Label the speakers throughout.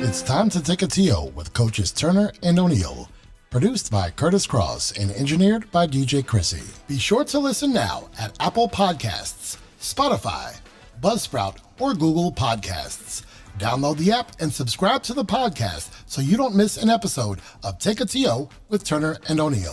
Speaker 1: It's time to take a TO with Coaches Turner and O'Neill. Produced by Kurtis Cross and engineered by DJ Chrissy. Be sure to listen now at Apple Podcasts, Spotify, Buzzsprout, or Google Podcasts. Download the app and subscribe to the podcast so you don't miss an episode of Take a TO with Turner and O'Neill.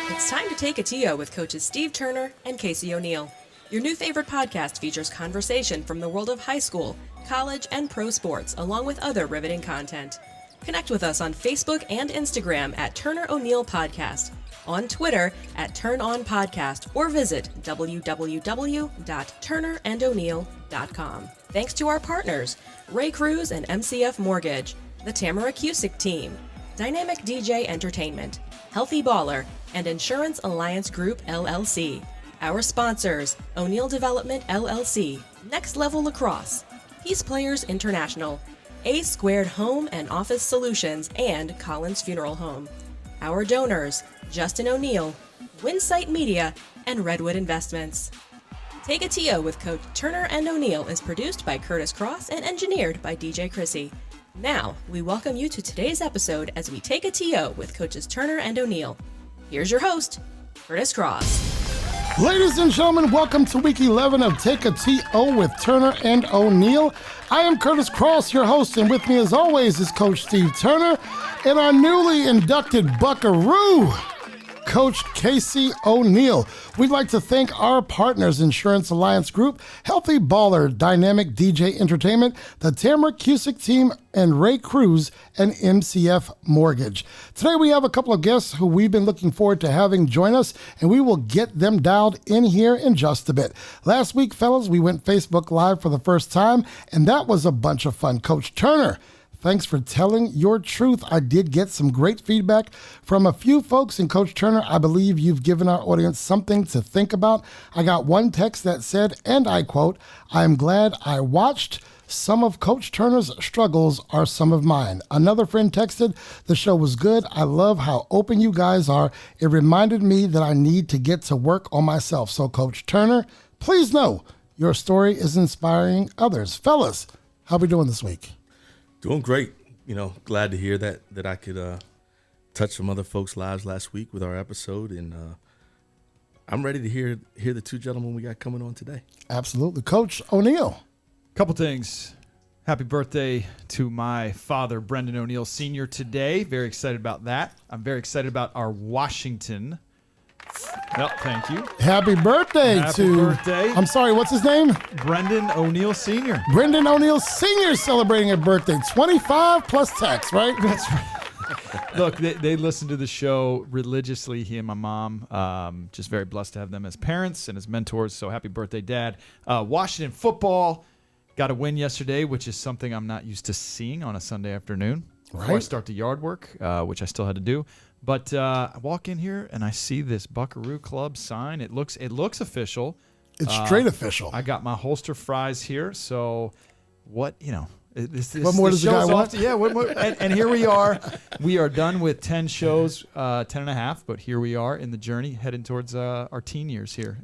Speaker 2: It's time to take a TO with coaches Steve Turner and Casey O'Neill. Your new favorite podcast features conversation from the world of high school, college, and pro sports, along with other riveting content. Connect with us on Facebook and Instagram at Turner O'Neill Podcast, on Twitter at Turn On Podcast, or visit www.turnerandoneill.com. Thanks to our partners, Ray Cruz and MCF Mortgage, the Tamara Cusick Team, Dynamic DJ Entertainment, Healthy Baller, and Insurance Alliance Group, LLC. Our sponsors, O'Neill Development, LLC, Next Level Lacrosse, Peace Players International, Asst Home and Office Solutions, and Collins Funeral Home. Our donors, Justin O'Neill, Winsight Media, and Redwood Investments. Take a TO with Coach Turner and O'Neill is produced by Kurtis Cross and engineered by DJ Chrissy. Now, we welcome you to today's episode as we take a TO with Coaches Turner and O'Neill. Here's your host, Kurtis Cross.
Speaker 1: Ladies and gentlemen, welcome to week 11 of Take a TO with Turner and O'Neill. I am Kurtis Cross, your host, and with me as always is Coach Steve Turner and our newly inducted Buckaroo, Coach Casey O'Neill. We'd like to thank our partners, Insurance Alliance Group, Healthy Baller, Dynamic DJ Entertainment, the Tamara Cusick Team, and Ray Cruz and MCF Mortgage. Today we have a couple of guests who we've been looking forward to having join us, and we will get them dialed in here in just a bit. Last week, fellas, we went Facebook Live for the first time, and that was a bunch of fun. Coach Turner, thanks for telling your truth. I did get some great feedback from a few folks. And Coach Turner, I believe you've given our audience something to think about. I got one text that said, and I quote, "I am glad I watched. Some of Coach Turner's struggles are some of mine." Another friend texted, "The show was good. I love how open you guys are. It reminded me that I need to get to work on myself." So Coach Turner, please know your story is inspiring others. Fellas, how we doing this week?
Speaker 3: Doing great. Glad to hear that I could touch some other folks' lives last week with our episode, and I'm ready to hear the two gentlemen we got coming on today.
Speaker 1: Absolutely. Coach O'Neill.
Speaker 4: Couple things. Happy birthday to my father, Brendan O'Neill Sr. today. Very excited about that. I'm very excited about our Washington. Yep, thank you.
Speaker 1: Happy birthday I'm sorry, what's his name?
Speaker 4: Brendan O'Neill Sr.
Speaker 1: Brendan O'Neill Sr. celebrating a birthday. 25 plus tax, right?
Speaker 4: That's right. Look, they listen to the show religiously, he and my mom. Just very blessed to have them as parents and as mentors. So happy birthday, Dad. Washington football got a win yesterday, which is something I'm not used to seeing on a Sunday afternoon before I start the yard work, which I still had to do. But I walk in here and I see this Buckaroo Club sign. It looks official.
Speaker 1: It's straight official.
Speaker 4: I got my holster fries here. So what more does
Speaker 1: the guy want?
Speaker 4: Yeah. And here we are. We are done with 10 shows, 10 and a half. But here we are in the journey heading towards our teen years here.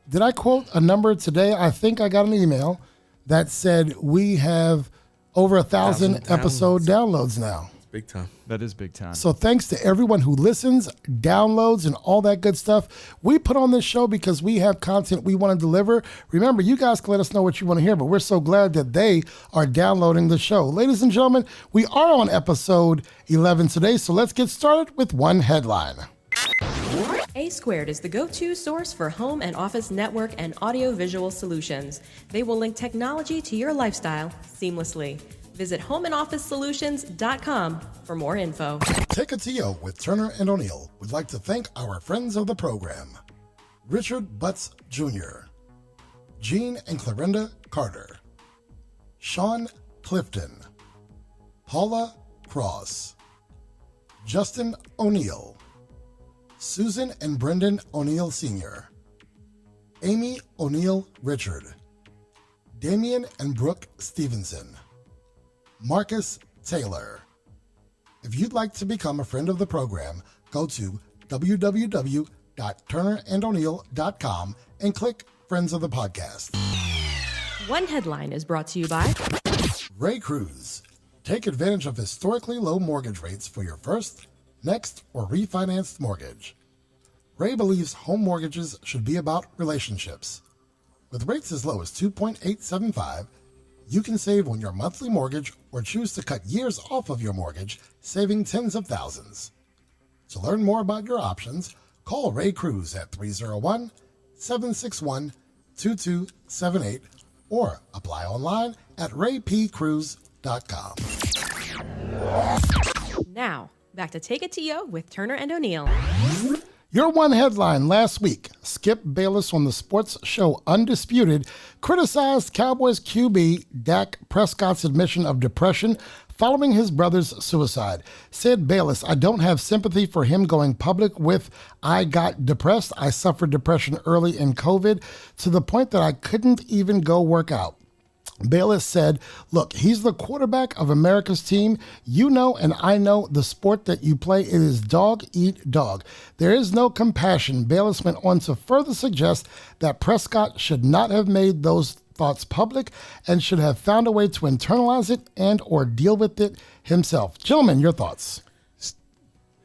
Speaker 1: Did I quote a number today? I think I got an email that said we have over 1,000 episode downloads now.
Speaker 3: Big time.
Speaker 4: That is big time.
Speaker 1: So thanks to everyone who listens, downloads, and all that good stuff. We put on this show because we have content we want to deliver. Remember, you guys can let us know what you want to hear, but we're so glad that they are downloading the show. Ladies and gentlemen, we are on episode 11 today, so let's get started with one headline.
Speaker 2: Asst is the go-to source for home and office network and audio-visual solutions. They will link technology to your lifestyle seamlessly. Visit homeandofficesolutions.com for more info.
Speaker 1: Take a TO with Turner and O'Neill would like to thank our friends of the program. Richard Butts Jr., Jean and Clarinda Carter, Sean Clifton, Paula Cross, Justin O'Neill, Susan and Brendan O'Neill Sr., Amy O'Neill Richard, Damian and Brooke Stevenson, Marcus Taylor. If you'd like to become a friend of the program, go to www.turnerando'neill.com and click Friends of the Podcast.
Speaker 2: One headline is brought to you by
Speaker 1: Ray Cruz. Take advantage of historically low mortgage rates for your first, next, or refinanced mortgage. Ray believes home mortgages should be about relationships. With rates as low as 2.875, you can save on your monthly mortgage or choose to cut years off of your mortgage, saving tens of thousands. To learn more about your options, call Ray Cruz at 301-761-2278 or apply online at raypcruz.com.
Speaker 2: Now, back to Take It to You with Turner and O'Neill.
Speaker 1: Your one headline last week, Skip Bayless on the sports show Undisputed criticized Cowboys QB Dak Prescott's admission of depression following his brother's suicide. Said Bayless, I don't have sympathy for him going public with, I got depressed. I suffered depression early in COVID to the point that I couldn't even go work out. Bayless said, look, he's the quarterback of America's team. You know and I know the sport that you play. It is dog eat dog. There is no compassion. Bayless went on to further suggest that Prescott should not have made those thoughts public and should have found a way to internalize it and or deal with it himself. Gentlemen, your thoughts.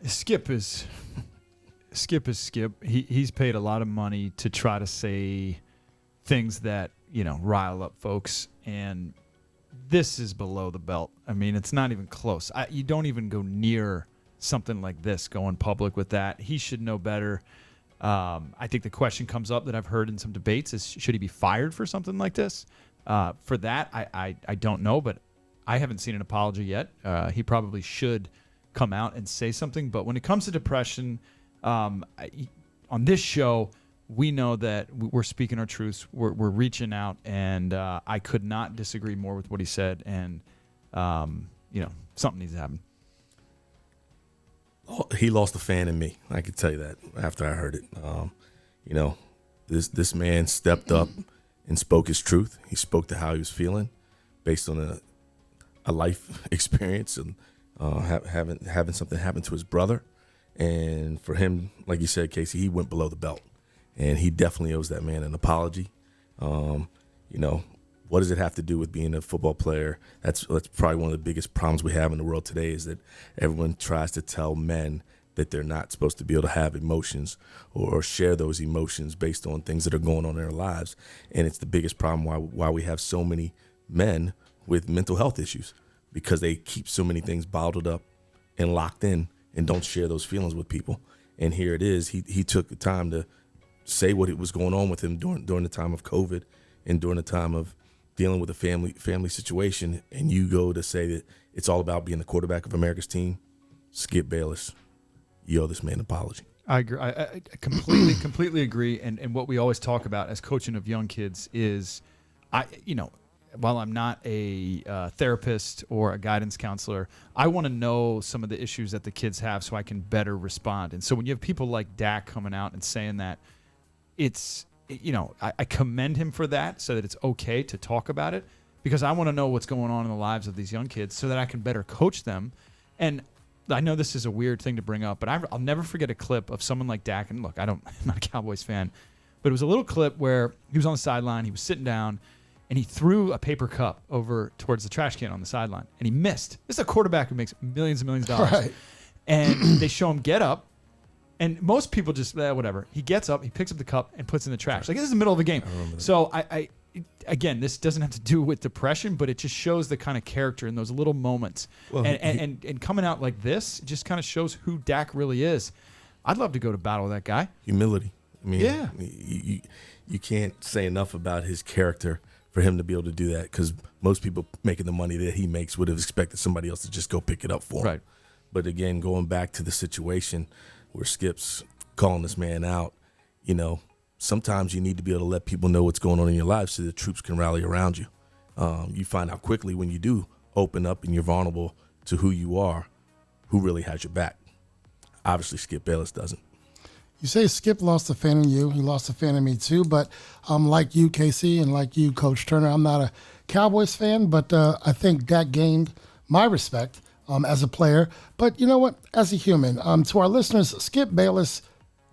Speaker 4: Skip is Skip. He's paid a lot of money to try to say things that, rile up folks. And this is below the belt. I mean, it's not even close. You don't even go near something like this, going public with that. He should know better. I think the question comes up that I've heard in some debates is, should he be fired for something like this? For that, I don't know, but I haven't seen an apology yet. He probably should come out and say something. But when it comes to depression, on this show, we know that we're speaking our truths. We're reaching out, and I could not disagree more with what he said. And something needs to happen.
Speaker 3: He lost a fan in me. I can tell you that after I heard it. This man stepped up and spoke his truth. He spoke to how he was feeling, based on a life experience and having something happen to his brother. And for him, like you said, Casey, he went below the belt. And he definitely owes that man an apology. What does it have to do with being a football player? That's probably one of the biggest problems we have in the world today, is that everyone tries to tell men that they're not supposed to be able to have emotions or share those emotions based on things that are going on in their lives. And it's the biggest problem why we have so many men with mental health issues, because they keep so many things bottled up and locked in and don't share those feelings with people. And here it is. He took the time to say what it was going on with him during the time of COVID and during the time of dealing with a family situation, and you go to say that it's all about being the quarterback of America's team. Skip Bayless, you owe this man an apology.
Speaker 4: I agree. I completely agree. And what we always talk about as coaching of young kids is, while I'm not a therapist or a guidance counselor, I want to know some of the issues that the kids have so I can better respond. And so when you have people like Dak coming out and saying that, I commend him for that, so that it's okay to talk about it, because I want to know what's going on in the lives of these young kids so that I can better coach them. And I know this is a weird thing to bring up, but I'll never forget a clip of someone like Dak. And look, I'm not a Cowboys fan, but it was a little clip where he was on the sideline, he was sitting down, and he threw a paper cup over towards the trash can on the sideline, and he missed. This is a quarterback who makes millions and millions of dollars. Right. And they show him get up. And most people just, whatever. He gets up, he picks up the cup, and puts it in the trash. Like, this is the middle of the game. So, again, this doesn't have to do with depression, but it just shows the kind of character in those little moments. Well, and coming out like this just kind of shows who Dak really is. I'd love to go to battle with that guy.
Speaker 3: Humility. I mean,
Speaker 4: yeah.
Speaker 3: You can't say enough about his character for him to be able to do that, because most people making the money that he makes would have expected somebody else to just go pick it up for him.
Speaker 4: Right.
Speaker 3: But, again, going back to the situation where Skip's calling this man out, sometimes you need to be able to let people know what's going on in your life so the troops can rally around you. You find out quickly when you do open up and you're vulnerable to who you are, who really has your back. Obviously, Skip Bayless doesn't.
Speaker 1: You say Skip lost a fan in you. He lost a fan in me too. But like you, Casey, and like you, Coach Turner, I'm not a Cowboys fan, but I think Dak gained my respect as a player. But you know what? As a human, to our listeners, Skip Bayless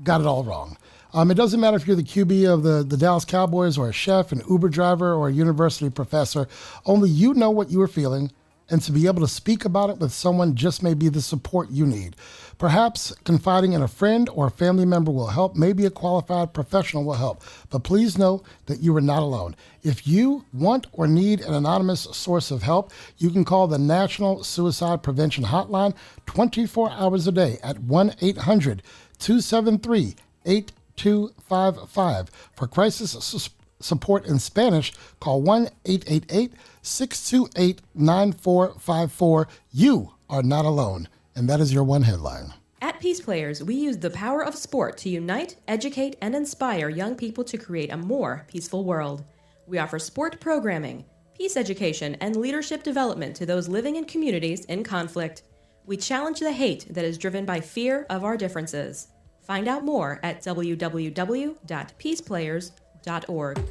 Speaker 1: got it all wrong. It doesn't matter if you're the QB of the Dallas Cowboys or a chef, an Uber driver, or a university professor. Only you know what you are feeling, and to be able to speak about it with someone just may be the support you need. Perhaps confiding in a friend or a family member will help. Maybe a qualified professional will help. But please know that you are not alone. If you want or need an anonymous source of help, you can call the National Suicide Prevention Hotline 24 hours a day at 1-800-273-8255. For crisis support in Spanish, call 1-888-628-9454. You are not alone. And that is your one headline.
Speaker 2: At Peace Players, we use the power of sport to unite, educate, and inspire young people to create a more peaceful world. We offer sport programming, peace education, and leadership development to those living in communities in conflict. We challenge the hate that is driven by fear of our differences. Find out more at www.peaceplayers.org.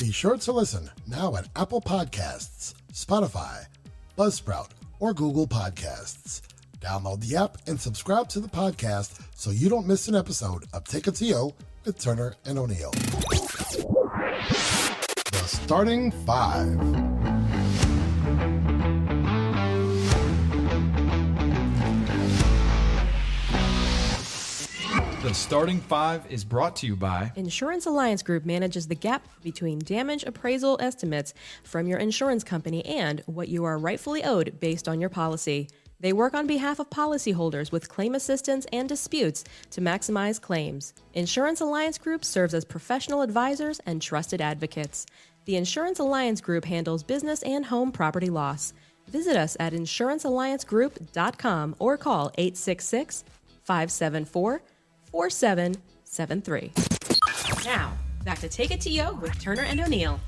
Speaker 1: Be sure to listen now at Apple Podcasts, Spotify, Buzzsprout, or Google Podcasts. Download the app and subscribe to the podcast so you don't miss an episode of Take a TO with Turner and O'Neill. The starting five.
Speaker 4: The starting five is brought to you by
Speaker 2: Insurance Alliance Group manages the gap between damage appraisal estimates from your insurance company and what you are rightfully owed based on your policy. They work on behalf of policyholders with claim assistance and disputes to maximize claims. Insurance Alliance Group serves as professional advisors and trusted advocates. The Insurance Alliance Group handles business and home property loss. Visit us at insurancealliancegroup.com or call 866-574-4773. Now, back to Take It to You with Turner and O'Neill.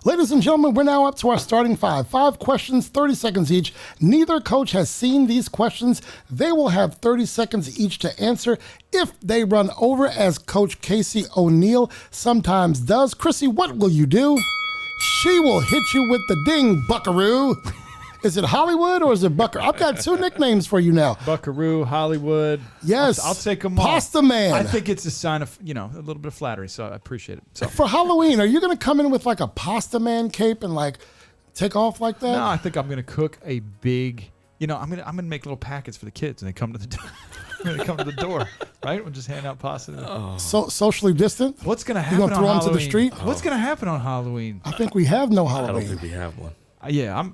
Speaker 1: Ladies and gentlemen, we're now up to our starting five. 5 questions, 30 seconds each. Neither coach has seen these questions. They will have 30 seconds each to answer. If they run over, as Coach Casey O'Neill sometimes does, Chrissy, what will you do? She will hit you with the ding, buckaroo. Is it Hollywood or is it Bucker? I've got 2 nicknames for you now.
Speaker 4: Buckaroo, Hollywood.
Speaker 1: Yes.
Speaker 4: I'll take them all.
Speaker 1: Pasta Man.
Speaker 4: I think it's a sign of, a little bit of flattery, so I appreciate it. So.
Speaker 1: For Halloween, are you going to come in with like a Pasta Man cape and like take off like that?
Speaker 4: No, I think I'm going to cook a big, I'm going to make little packets for the kids and they come to the door. When they come to the door, right? We'll just hand out pasta.
Speaker 1: So socially distant?
Speaker 4: What's going to happen
Speaker 1: You're going to throw
Speaker 4: on
Speaker 1: them to the
Speaker 4: Halloween?
Speaker 1: street?
Speaker 4: What's going to happen on Halloween?
Speaker 1: I think we have no
Speaker 3: I
Speaker 1: Halloween.
Speaker 3: don't think we have one.
Speaker 4: Yeah,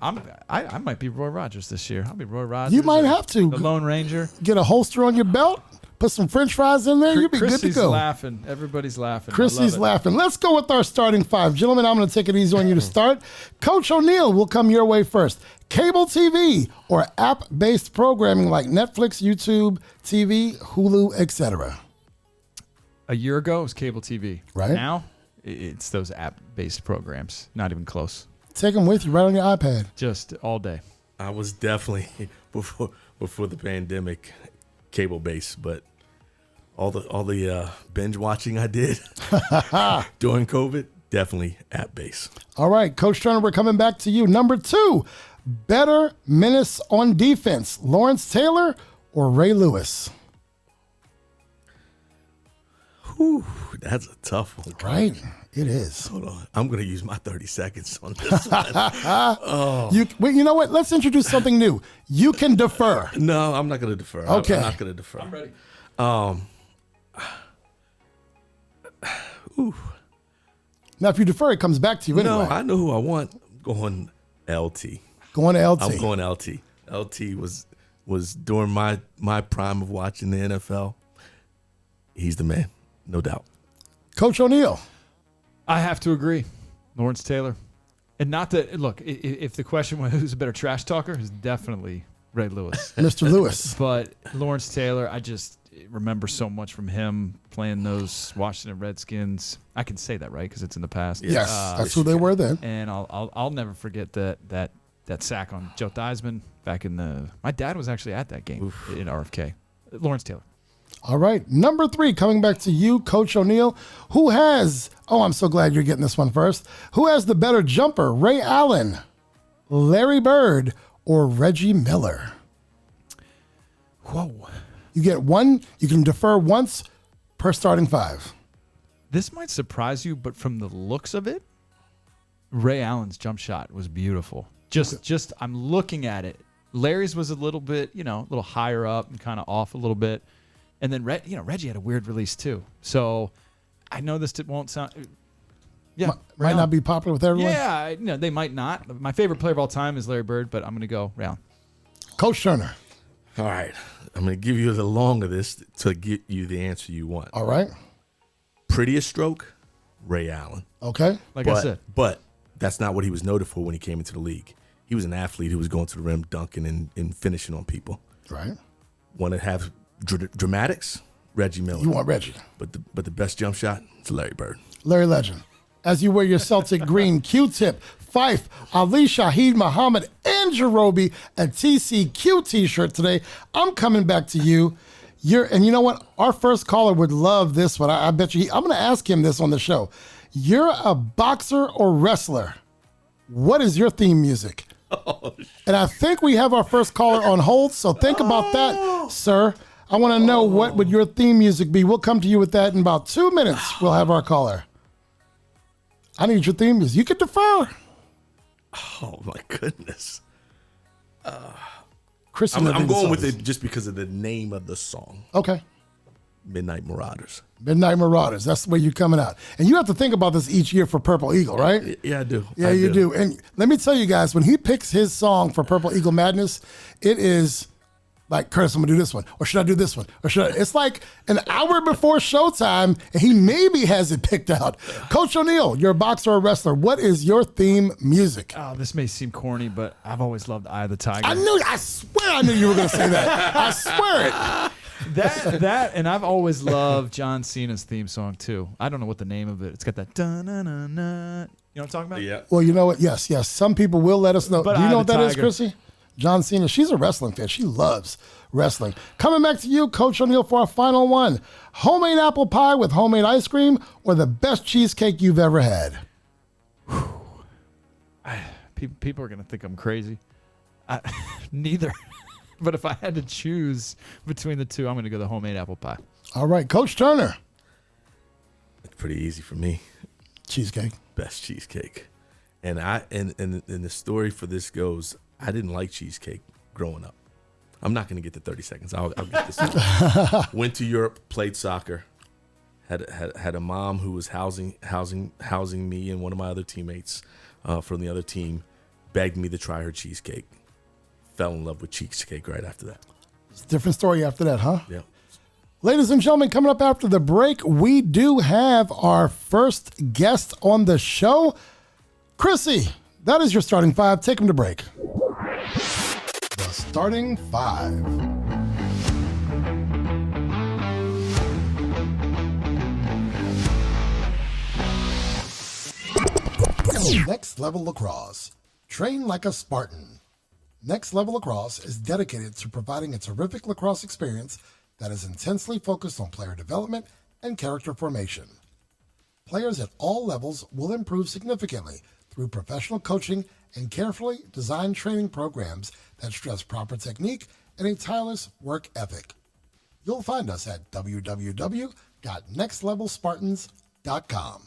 Speaker 4: I might be Roy Rogers this year. I'll be Roy Rogers.
Speaker 1: You might have to.
Speaker 4: The Lone Ranger.
Speaker 1: Get a holster on your belt, put some French fries in there, you'll be good to
Speaker 4: Chrissy's
Speaker 1: go.
Speaker 4: laughing. Everybody's laughing.
Speaker 1: Chrissy's laughing. Let's go with our starting 5. Gentlemen, I'm going to take it easy on you to start. Coach O'Neill will come your way first. Cable TV or app-based programming like Netflix, YouTube, TV, Hulu, etc.
Speaker 4: A year ago, it was cable TV.
Speaker 1: Right.
Speaker 4: Now, it's those app-based programs. Not even close.
Speaker 1: Take them with you right on your iPad.
Speaker 4: Just all day.
Speaker 3: I was definitely before the pandemic cable based, but all the binge watching I did during COVID, definitely app based.
Speaker 1: All right, Coach Turner, we're coming back to you. Number 2, better menace on defense, Lawrence Taylor or Ray Lewis?
Speaker 3: Whew, that's a tough one.
Speaker 1: Right, it is.
Speaker 3: Hold on. I'm going to use my 30 seconds on this one.
Speaker 1: You know what? Let's introduce something new. You can defer.
Speaker 3: No, I'm not going to defer.
Speaker 1: Okay.
Speaker 3: I'm not going to defer.
Speaker 4: I'm ready.
Speaker 1: Now, if you defer, it comes back to you anyway.
Speaker 3: No, I know who I want. I'm going LT.
Speaker 1: Going to LT.
Speaker 3: I'm going LT. LT was during my prime of watching the NFL. He's the man, no doubt.
Speaker 1: Coach O'Neill.
Speaker 4: I have to agree. Lawrence Taylor. And not that, look, if the question was who's a better trash talker, it's definitely Ray Lewis.
Speaker 1: Mr. Lewis.
Speaker 4: But Lawrence Taylor, I just remember so much from him playing those Washington Redskins. I can say that, right? Because it's in the past.
Speaker 1: Yes, that's who they were then.
Speaker 4: And I'll never forget that sack on Joe Theismann back in the. My dad was actually at that game in RFK. Lawrence Taylor.
Speaker 1: All right. Number 3, coming back to you, Coach O'Neill. Who has, I'm so glad you're getting this one first. Who has the better jumper, Ray Allen, Larry Bird, or Reggie Miller?
Speaker 4: Whoa.
Speaker 1: You get one, you can defer once per starting five.
Speaker 4: This might surprise you, but from the looks of it, Ray Allen's jump shot was beautiful. Just I'm looking at it. Larry's was a little bit, a little higher up and kind of off a little bit. And then, Reggie had a weird release too. So I know this won't sound... Yeah,
Speaker 1: might not be popular with everyone.
Speaker 4: Yeah, they might not. My favorite player of all time is Larry Bird, but I'm going to go Ray Allen.
Speaker 1: Coach Turner.
Speaker 3: All right. I'm going to give you the long of this to get you the answer you want.
Speaker 1: All right.
Speaker 3: Prettiest stroke, Ray Allen.
Speaker 1: Okay.
Speaker 4: I said.
Speaker 3: But that's not what he was noted for when he came into the league. He was an athlete who was going to the rim, dunking, and finishing on people.
Speaker 1: Right.
Speaker 3: Want to have dramatics? Reggie Miller.
Speaker 1: You want Reggie.
Speaker 3: But the best jump shot is Larry Bird.
Speaker 1: Larry Legend. As you wear your Celtic green Q-tip, Fife, Ali Shaheed Muhammad, and Jerobi a TCQ t-shirt today, I'm coming back to you. And you know what? Our first caller would love this one. I bet you. I'm going to ask him this on the show. You're a boxer or wrestler. What is your theme music?
Speaker 3: Oh,
Speaker 1: and I think we have our first caller on hold, so think about that, sir. I want to know what would your theme music be. We'll come to you with that in about 2 minutes. We'll have our caller. I need your theme music. You can defer.
Speaker 3: Oh, my goodness.
Speaker 1: Chris,
Speaker 3: I'm going with it just because of the name of the song.
Speaker 1: Okay.
Speaker 3: Midnight Marauders.
Speaker 1: Midnight Marauders. That's the way you're coming out. And you have to think about this each year for Purple Eagle, right?
Speaker 3: Yeah, I do.
Speaker 1: Yeah, you do. And let me tell you guys, when he picks his song for Purple Eagle Madness, it is like, Curtis, I'm going to do this one. Or should I do this one? Or should I? It's like an hour before showtime, and he maybe has it picked out. Coach O'Neill, you're a boxer or wrestler. What is your theme music?
Speaker 4: Oh, this may seem corny, but I've always loved Eye of the Tiger.
Speaker 1: I swear I knew you were going to say that. I swear it.
Speaker 4: That, and I've always loved John Cena's theme song, too. I don't know what the name of it. It's got that dun-na-na-na. You know what I'm talking about?
Speaker 3: Yeah.
Speaker 1: Well, you know what? Yes. Some people will let us know.
Speaker 4: But
Speaker 1: do you know what that is,
Speaker 4: Tiger.
Speaker 1: Chrissy? John Cena. She's a wrestling fan. She loves wrestling. Coming back to you, Coach O'Neill, for our final one. Homemade apple pie with homemade ice cream or the best cheesecake you've ever had?
Speaker 4: People are going to think I'm crazy. Neither. But if I had to choose between the two, I'm going to go the homemade apple pie.
Speaker 1: All right, Coach Turner.
Speaker 3: It's pretty easy for me.
Speaker 1: Cheesecake.
Speaker 3: Best cheesecake. And the story for this goes, I didn't like cheesecake growing up. I'm not going to get to 30 seconds. I'll get this. Went to Europe, played soccer. Had a mom who was housing me and one of my other teammates from the other team. Begged me to try her cheesecake. Fell in love with cheesecake right after that.
Speaker 1: It's a different story after that, huh?
Speaker 3: Yeah.
Speaker 1: Ladies and gentlemen, coming up after the break, we do have our first guest on the show. Chrissy, that is your starting five. Take him to break. The starting five. Next Level Lacrosse. Train like a Spartan. Next Level Lacrosse is dedicated to providing a terrific lacrosse experience that is intensely focused on player development and character formation. Players at all levels will improve significantly through professional coaching and carefully designed training programs that stress proper technique and a tireless work ethic. You'll find us at www.nextlevelspartans.com.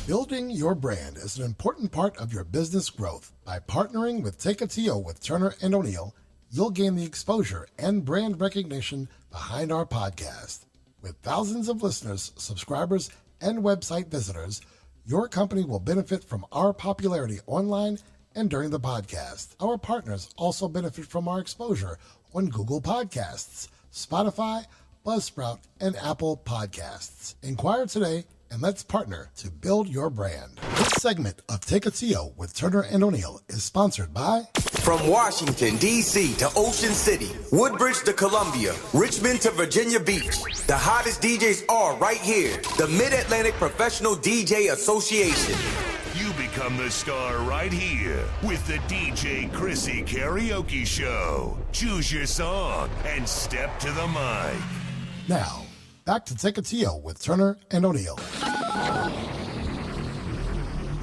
Speaker 1: Building your brand is an important part of your business growth. By partnering with Take a TO with Turner and O'Neill, you'll gain the exposure and brand recognition behind our podcast. With thousands of listeners, subscribers, and website visitors, your company will benefit from our popularity online and during the podcast. Our partners also benefit from our exposure on Google Podcasts, Spotify, Buzzsprout, and Apple Podcasts. Inquire today and let's partner to build your brand. This segment of Take a TO with Turner and O'Neill is sponsored by...
Speaker 5: From Washington, D.C. to Ocean City, Woodbridge to Columbia, Richmond to Virginia Beach, the hottest DJs are right here. The Mid-Atlantic Professional DJ Association.
Speaker 6: You become the star right here with the DJ Chrissy Karaoke Show. Choose your song and step to the mic.
Speaker 1: Now, back to Take a TO with Turner and O'Neill.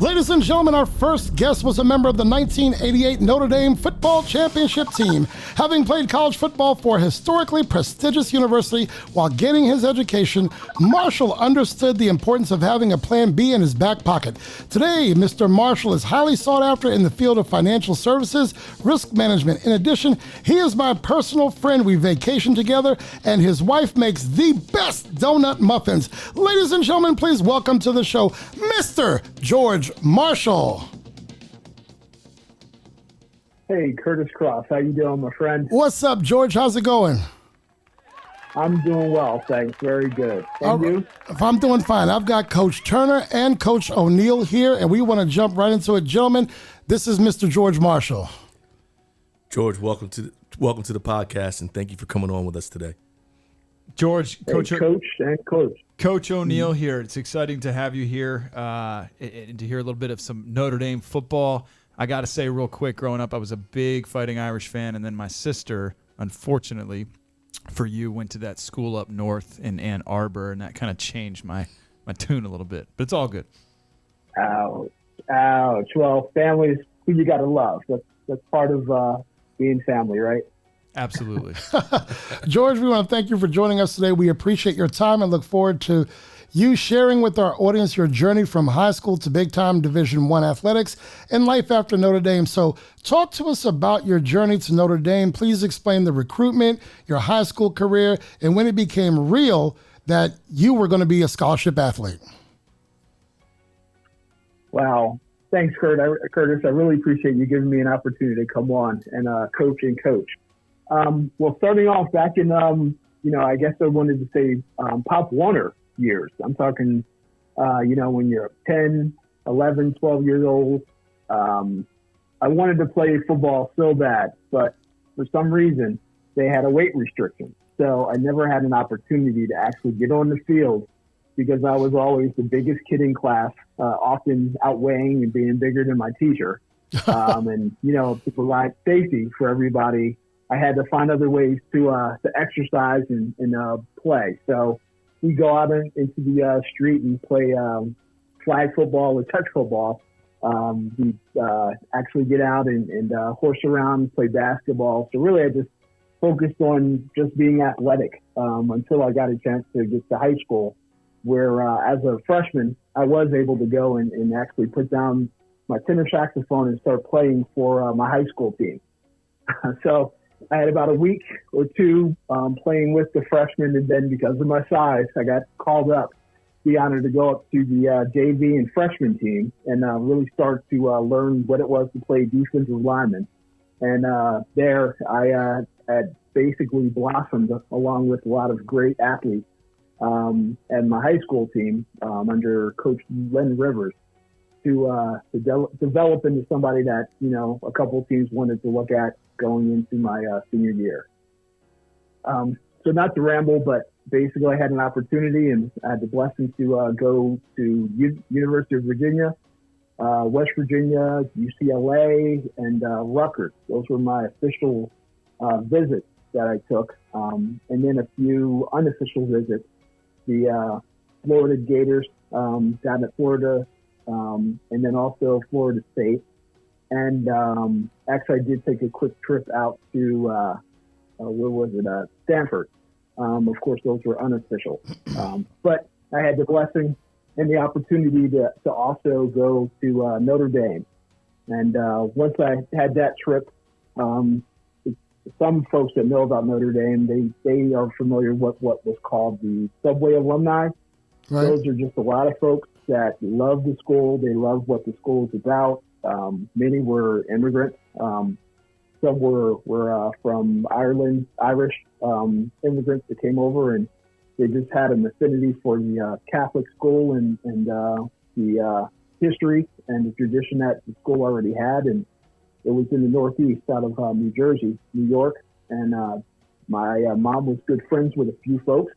Speaker 1: Ladies and gentlemen, our first guest was a member of the 1988 Notre Dame football championship team. Having played college football for a historically prestigious university while gaining his education, Marshall understood the importance of having a plan B in his back pocket. Today, Mr. Marshall is highly sought after in the field of financial services, risk management. In addition, he is my personal friend. We vacation together, and his wife makes the best donut muffins. Ladies and gentlemen, please welcome to the show, Mr. George Marshall.
Speaker 7: Hey, Kurtis Cross. How you doing, my friend?
Speaker 1: What's up, George? How's it going?
Speaker 7: I'm doing well, thanks. Very good. And you?
Speaker 1: I'm doing fine. I've got Coach Turner and Coach O'Neill here, and we want to jump right into it. Gentlemen, this is Mr. George Marshall.
Speaker 3: George, welcome to the podcast, and thank you for coming on with us today.
Speaker 4: George,
Speaker 7: Coach and Coach.
Speaker 4: Coach O'Neill here. It's exciting to have you here and to hear a little bit of some Notre Dame football. I got to say real quick, growing up, I was a big Fighting Irish fan, and then my sister, unfortunately for you, went to that school up north in Ann Arbor, and that kind of changed my tune a little bit. But it's all good.
Speaker 7: Ouch. Well, family's who you got to love. That's part of being family, right?
Speaker 4: Absolutely.
Speaker 1: George, we want to thank you for joining us today. We appreciate your time and look forward to you sharing with our audience your journey from high school to big-time Division I athletics and life after Notre Dame. So talk to us about your journey to Notre Dame. Please explain the recruitment, your high school career, and when it became real that you were going to be a scholarship athlete.
Speaker 7: Wow. Thanks, Curtis. I really appreciate you giving me an opportunity to come on and coach. Well, starting off back in, I guess I wanted to say Pop Warner years. I'm talking, when you're 10, 11, 12 years old. I wanted to play football so bad, but for some reason they had a weight restriction. So I never had an opportunity to actually get on the field because I was always the biggest kid in class, often outweighing and being bigger than my teacher. And, to provide safety for everybody, I had to find other ways to exercise and play. So we go out into the street and play flag football or touch football. We actually get out and horse around, play basketball. So really I just focused on just being athletic until I got a chance to get to high school, where as a freshman, I was able to go and actually put down my tenor saxophone and start playing for my high school team. So I had about a week or two playing with the freshmen, and then because of my size, I got called up. Be honored to go up to the JV and freshman team and really start to learn what it was to play defensive lineman. And there I had basically blossomed along with a lot of great athletes and my high school team under Coach Len Rivers to develop into somebody that, a couple of teams wanted to look at going into my senior year. So not to ramble, but basically I had an opportunity and I had the blessing to go to University of Virginia, West Virginia, UCLA, and Rutgers. Those were my official visits that I took. And then a few unofficial visits. The Florida Gators down at Florida, and then also Florida State. And actually, I did take a quick trip out to, where was it? Stanford. Of course, those were unofficial. But I had the blessing and the opportunity to also go to Notre Dame. And once I had that trip, some folks that know about Notre Dame, they are familiar with what was called the Subway alumni. Right. Those are just a lot of folks that love the school. They love what the school is about. Many were immigrants. Some were from Ireland, Irish immigrants that came over, and they just had an affinity for the Catholic school and the history and the tradition that the school already had. And it was in the Northeast out of New Jersey, New York. And my mom was good friends with a few folks,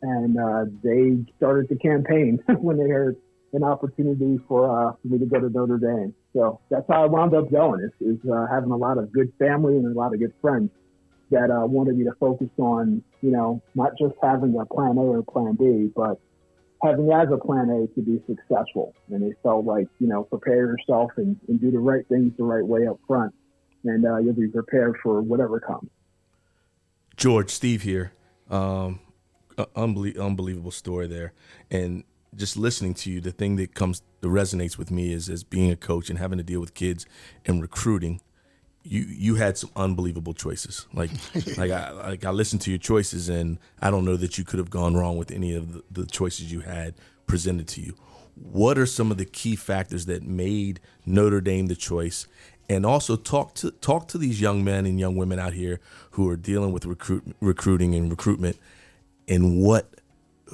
Speaker 7: and they started the campaign when they heard an opportunity for me to go to Notre Dame. So that's how I wound up going, is having a lot of good family and a lot of good friends that wanted me to focus on, not just having a plan A or plan B, but having as a plan A to be successful. And they felt like, prepare yourself and do the right things the right way up front, and you'll be prepared for whatever comes.
Speaker 3: George, Steve here. Unbelievable story there. And just listening to you, the thing that resonates with me is, as being a coach and having to deal with kids and recruiting, you had some unbelievable choices. Like I listened to your choices, and I don't know that you could have gone wrong with any of the choices you had presented to you. What are some of the key factors that made Notre Dame the choice? And also talk to these young men and young women out here who are dealing with recruiting and recruitment, and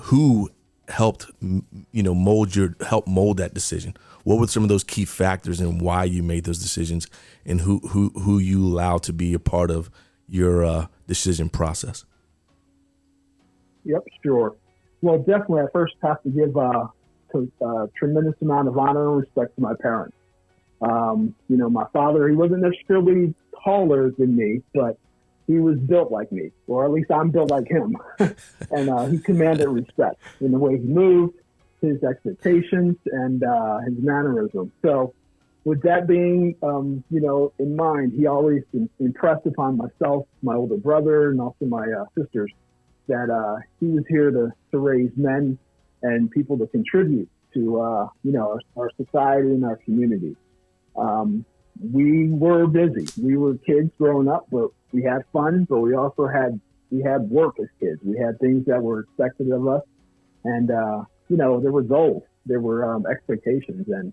Speaker 3: who helped mold that decision. What were some of those key factors and why you made those decisions, and who you allowed to be a part of your decision process?
Speaker 7: Yep, sure. Well, definitely, I first have to give a tremendous amount of honor and respect to my parents. My father, he wasn't necessarily taller than me, but he was built like me, or at least I'm built like him. And he commanded respect in the way he moved, his expectations, and his mannerisms. So with that being, in mind, he always impressed upon myself, my older brother, and also my sisters, that he was here to raise men and people to contribute to, our society and our community. We were busy. We were kids growing up, but we had fun, but we also had work as kids. We had things that were expected of us, and, there were goals, there were expectations, and,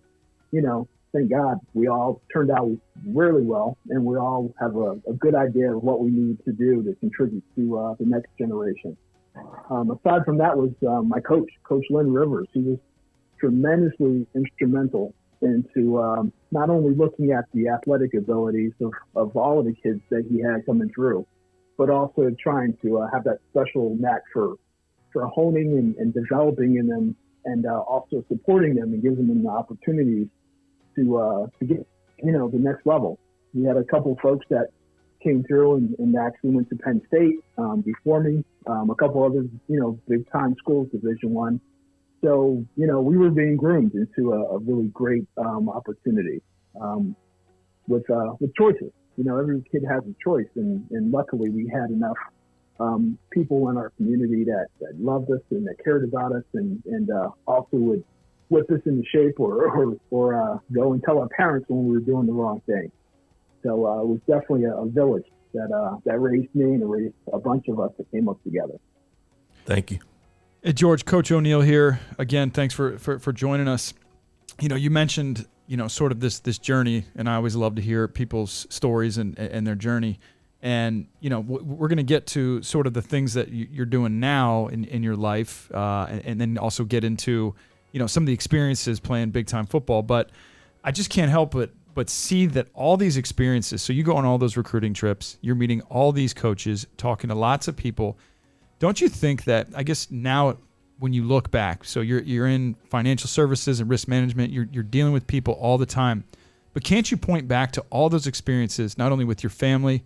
Speaker 7: thank God we all turned out really well, and we all have a good idea of what we need to do to contribute to the next generation. Aside from that was my coach, Coach Lynn Rivers. He was tremendously instrumental into not only looking at the athletic abilities of all of the kids that he had coming through, but also trying to have that special knack for honing and developing in them, and also supporting them and giving them the opportunities to get, the next level. We had a couple of folks that came through and actually went to Penn State before me, a couple other, big time schools, Division I. So, we were being groomed into a really great opportunity with choices. Every kid has a choice, and luckily we had enough people in our community that loved us and that cared about us, and also would whip us into shape or go and tell our parents when we were doing the wrong thing. So it was definitely a village that raised me and raised a bunch of us that came up together.
Speaker 3: Thank you.
Speaker 4: Hey, George, Coach O'Neill here. Again, thanks for joining us. You mentioned, sort of this journey, and I always love to hear people's stories and their journey. And, we're going to get to sort of the things that you're doing now in your life, and then also get into, some of the experiences playing big-time football. But I just can't help but see that all these experiences, so you go on all those recruiting trips, you're meeting all these coaches, talking to lots of people. Don't you think that, I guess now when you look back, so you're in financial services and risk management, you're dealing with people all the time, but can't you point back to all those experiences, not only with your family,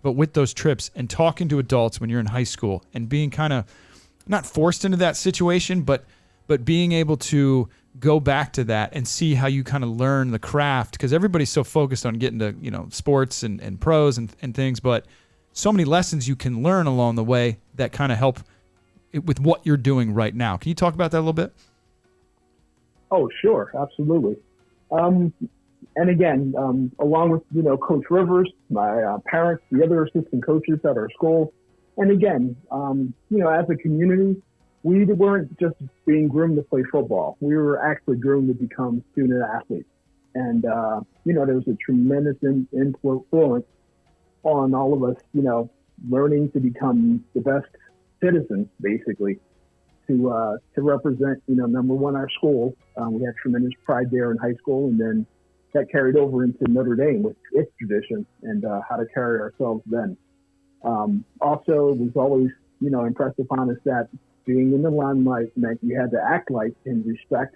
Speaker 4: but with those trips and talking to adults when you're in high school and being kind of not forced into that situation, but being able to go back to that and see how you kind of learn the craft, because everybody's so focused on getting to, sports and pros and things, but so many lessons you can learn along the way that kind of help with what you're doing right now. Can you talk about that a little bit?
Speaker 7: Oh, sure. Absolutely. And again, along with, Coach Rivers, my parents, the other assistant coaches at our school. And again, as a community, we weren't just being groomed to play football. We were actually groomed to become student athletes. And, there was a tremendous influence on all of us, learning to become the best citizens, basically, to represent, number one, our school. We had tremendous pride there in high school, and then that carried over into Notre Dame with its tradition and how to carry ourselves then. Also, it was always, impressed upon us that being in the limelight meant you had to act like and respect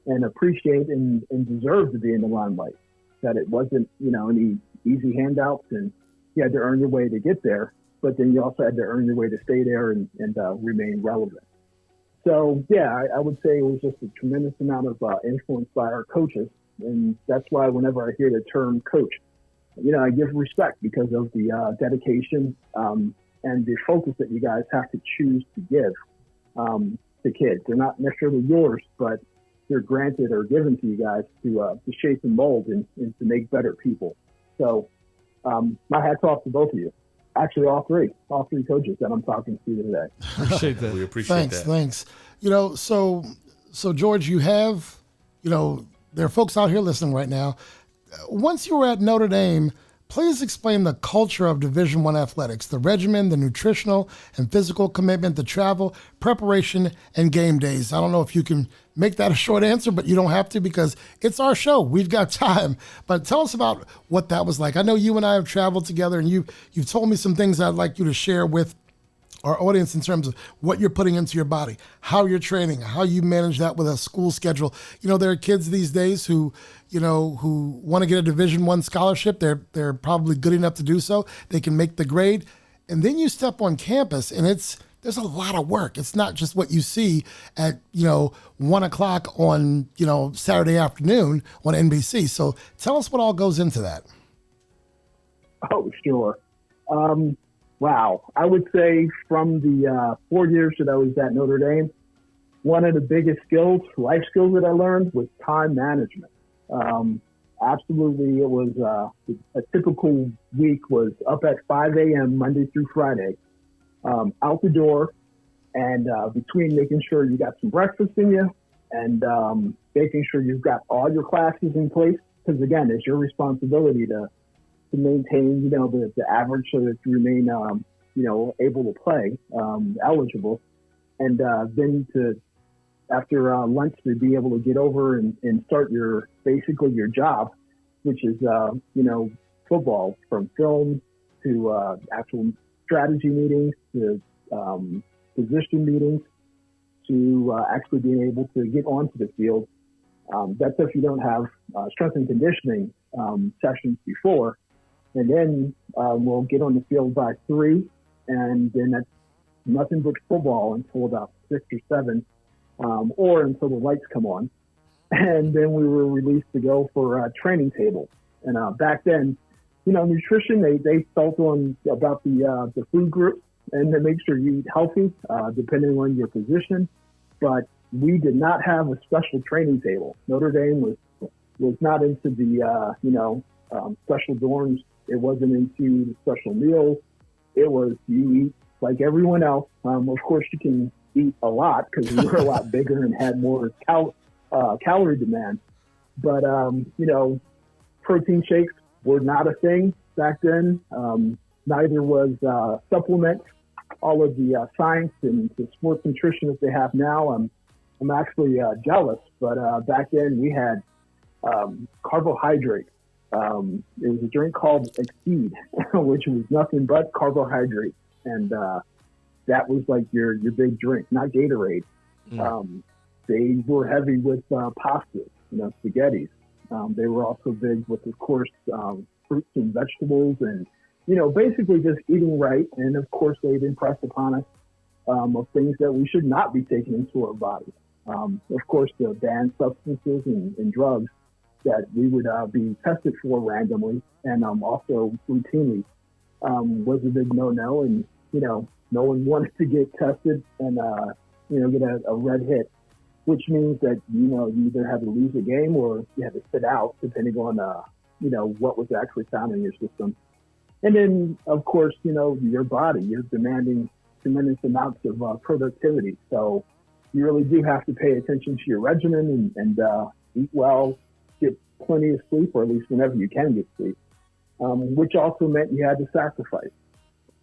Speaker 7: and appreciate and deserve to be in the limelight. That it wasn't, any easy handouts, and you had to earn your way to get there, but then you also had to earn your way to stay there and remain relevant. So, yeah, I would say it was just a tremendous amount of influence by our coaches. And that's why whenever I hear the term coach, I give respect because of the dedication and the focus that you guys have to choose to give to kids. They're not necessarily yours, but they're granted or given to you guys to shape and mold and to make better people. So my hat's off to both of you. Actually, all three coaches that I'm talking to today.
Speaker 4: Appreciate that.
Speaker 3: We appreciate
Speaker 1: Thanks. So George, you have, there are folks out here listening right now. Once you were at Notre Dame, please explain the culture of Division I athletics, the regimen, the nutritional and physical commitment, the travel, preparation, and game days. I don't know if you can make that a short answer, but you don't have to because it's our show. We've got time. But tell us about what that was like. I know you and I have traveled together, and you've told me some things I'd like you to share with our audience in terms of what you're putting into your body, how you're training, how you manage that with a school schedule. There are kids these days who want to get a Division I scholarship. They're probably good enough to do so. They can make the grade. And then you step on campus and there's a lot of work. It's not just what you see at, 1 o'clock on, Saturday afternoon on NBC. So tell us what all goes into that.
Speaker 7: Oh, sure. Wow. I would say from the 4 years that I was at Notre Dame, one of the biggest life skills that I learned was time management. Absolutely. It was a typical week was up at 5 a.m. Monday through Friday, out the door, and between making sure you got some breakfast in you and making sure you've got all your classes in place. Because, again, it's your responsibility to maintain, the average so that you remain, able to play, eligible. And then after lunch to be able to get over and start your job, which is, football, from film to actual strategy meetings to position meetings to actually being able to get onto the field. That's if you don't have strength and conditioning sessions before. And then we'll get on the field by 3, and then that's nothing but football until about 6 or 7, or until the lights come on. And then we were released to go for a training table. And back then, nutrition, they felt on about the food group and to make sure you eat healthy, depending on your position. But we did not have a special training table. Notre Dame was not into the, special dorms. It wasn't into the special meals. It was you eat like everyone else. Of course, you can eat a lot because we were a lot bigger and had more calorie demand. But, protein shakes were not a thing back then. Neither was supplements. All of the science and the sports nutrition that they have now, I'm actually jealous. But back then we had carbohydrates. It was a drink called Asst, which was nothing but carbohydrates. And that was like your big drink, not Gatorade. They were heavy with pastas, spaghettis. They were also big with, of course, fruits and vegetables and, basically just eating right. And, of course, they'd impress upon us of things that we should not be taking into our bodies. Of course, the banned substances and drugs that we would be tested for randomly and also routinely was a big no-no. And, no one wanted to get tested and, get a red hit, which means that, you either had to lose a game or you had to sit out depending on, what was actually found in your system. And then, of course, your body, you're demanding tremendous amounts of productivity. So you really do have to pay attention to your regimen and eat well, get plenty of sleep, or at least whenever you can get sleep, which also meant you had to sacrifice.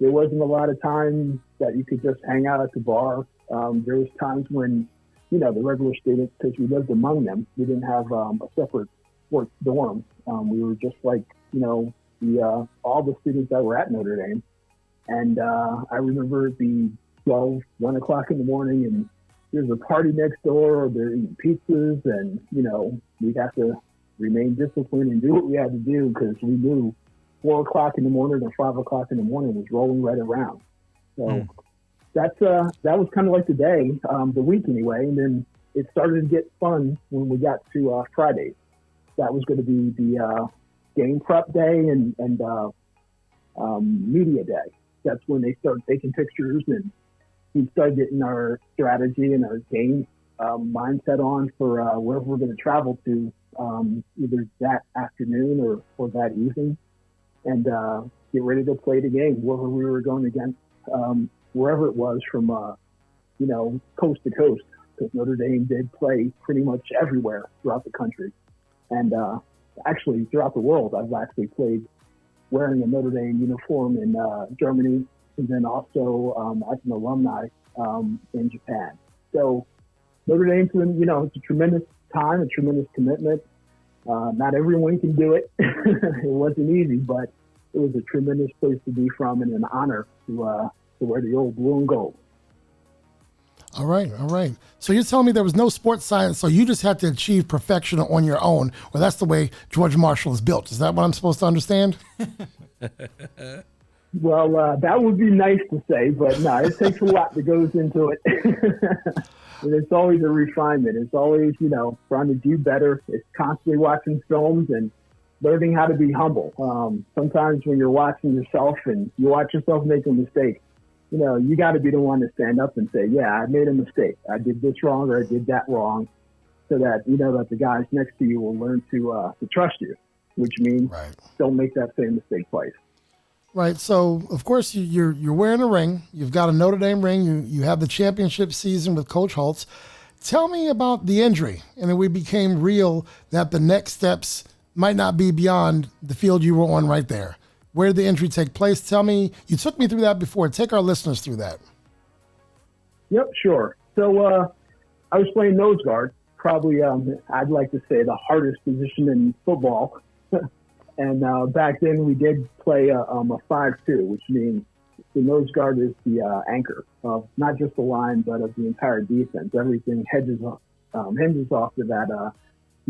Speaker 7: There wasn't a lot of time that you could just hang out at the bar. There was times when, the regular students, because we lived among them, we didn't have a separate sports dorm. We were just like, all the students that were at Notre Dame. And I remember it being 1 o'clock in the morning, and there's a party next door, or they're eating pizzas, and, we'd have to remain disciplined and do what we had to do because we knew 4 o'clock in the morning or 5 o'clock in the morning was rolling right around. So that was kind of like the day, the week anyway. And then it started to get fun when we got to Fridays. That was going to be the game prep day and media day. That's when they started taking pictures, and we started getting our strategy and our game mindset on for wherever we're going to travel to, either that afternoon or that evening, and get ready to play the game wherever we were going against, wherever it was from, coast to coast, because Notre Dame did play pretty much everywhere throughout the country. And actually throughout the world, I've actually played wearing a Notre Dame uniform in Germany, and then also as an alumni in Japan. So Notre Dame's been, it's a tremendous time, a tremendous commitment. Not everyone can do it. It wasn't easy, but it was a tremendous place to be from, and an honor to wear the old blue and gold.
Speaker 1: All right. So you're telling me there was no sports science, so you just had to achieve perfection on your own. Well, that's the way George Marshall is built. Is that what I'm supposed to understand?
Speaker 7: Well, that would be nice to say, but no, it takes a lot that goes into it. And it's always a refinement. It's always, trying to do better. It's constantly watching films and learning how to be humble. Sometimes when you're watching yourself and you watch yourself make a mistake, you got to be the one to stand up and say, yeah, I made a mistake. I did this wrong, or I did that wrong, so that that the guys next to you will learn to trust you, which means don't make that same mistake twice. Right.
Speaker 1: So, of course, you're wearing a ring. You've got a Notre Dame ring. You have the championship season with Coach Holtz. Tell me about the injury. And then we became real that the next steps might not be beyond the field you were on right there. Where did the injury take place? Tell me. You took me through that before. Take our listeners through that.
Speaker 7: Yep, sure. So I was playing nose guard, probably I'd like to say the hardest position in football. And back then we did play a 5-2, which means the nose guard is the anchor of not just the line, but of the entire defense. Everything hinges off of that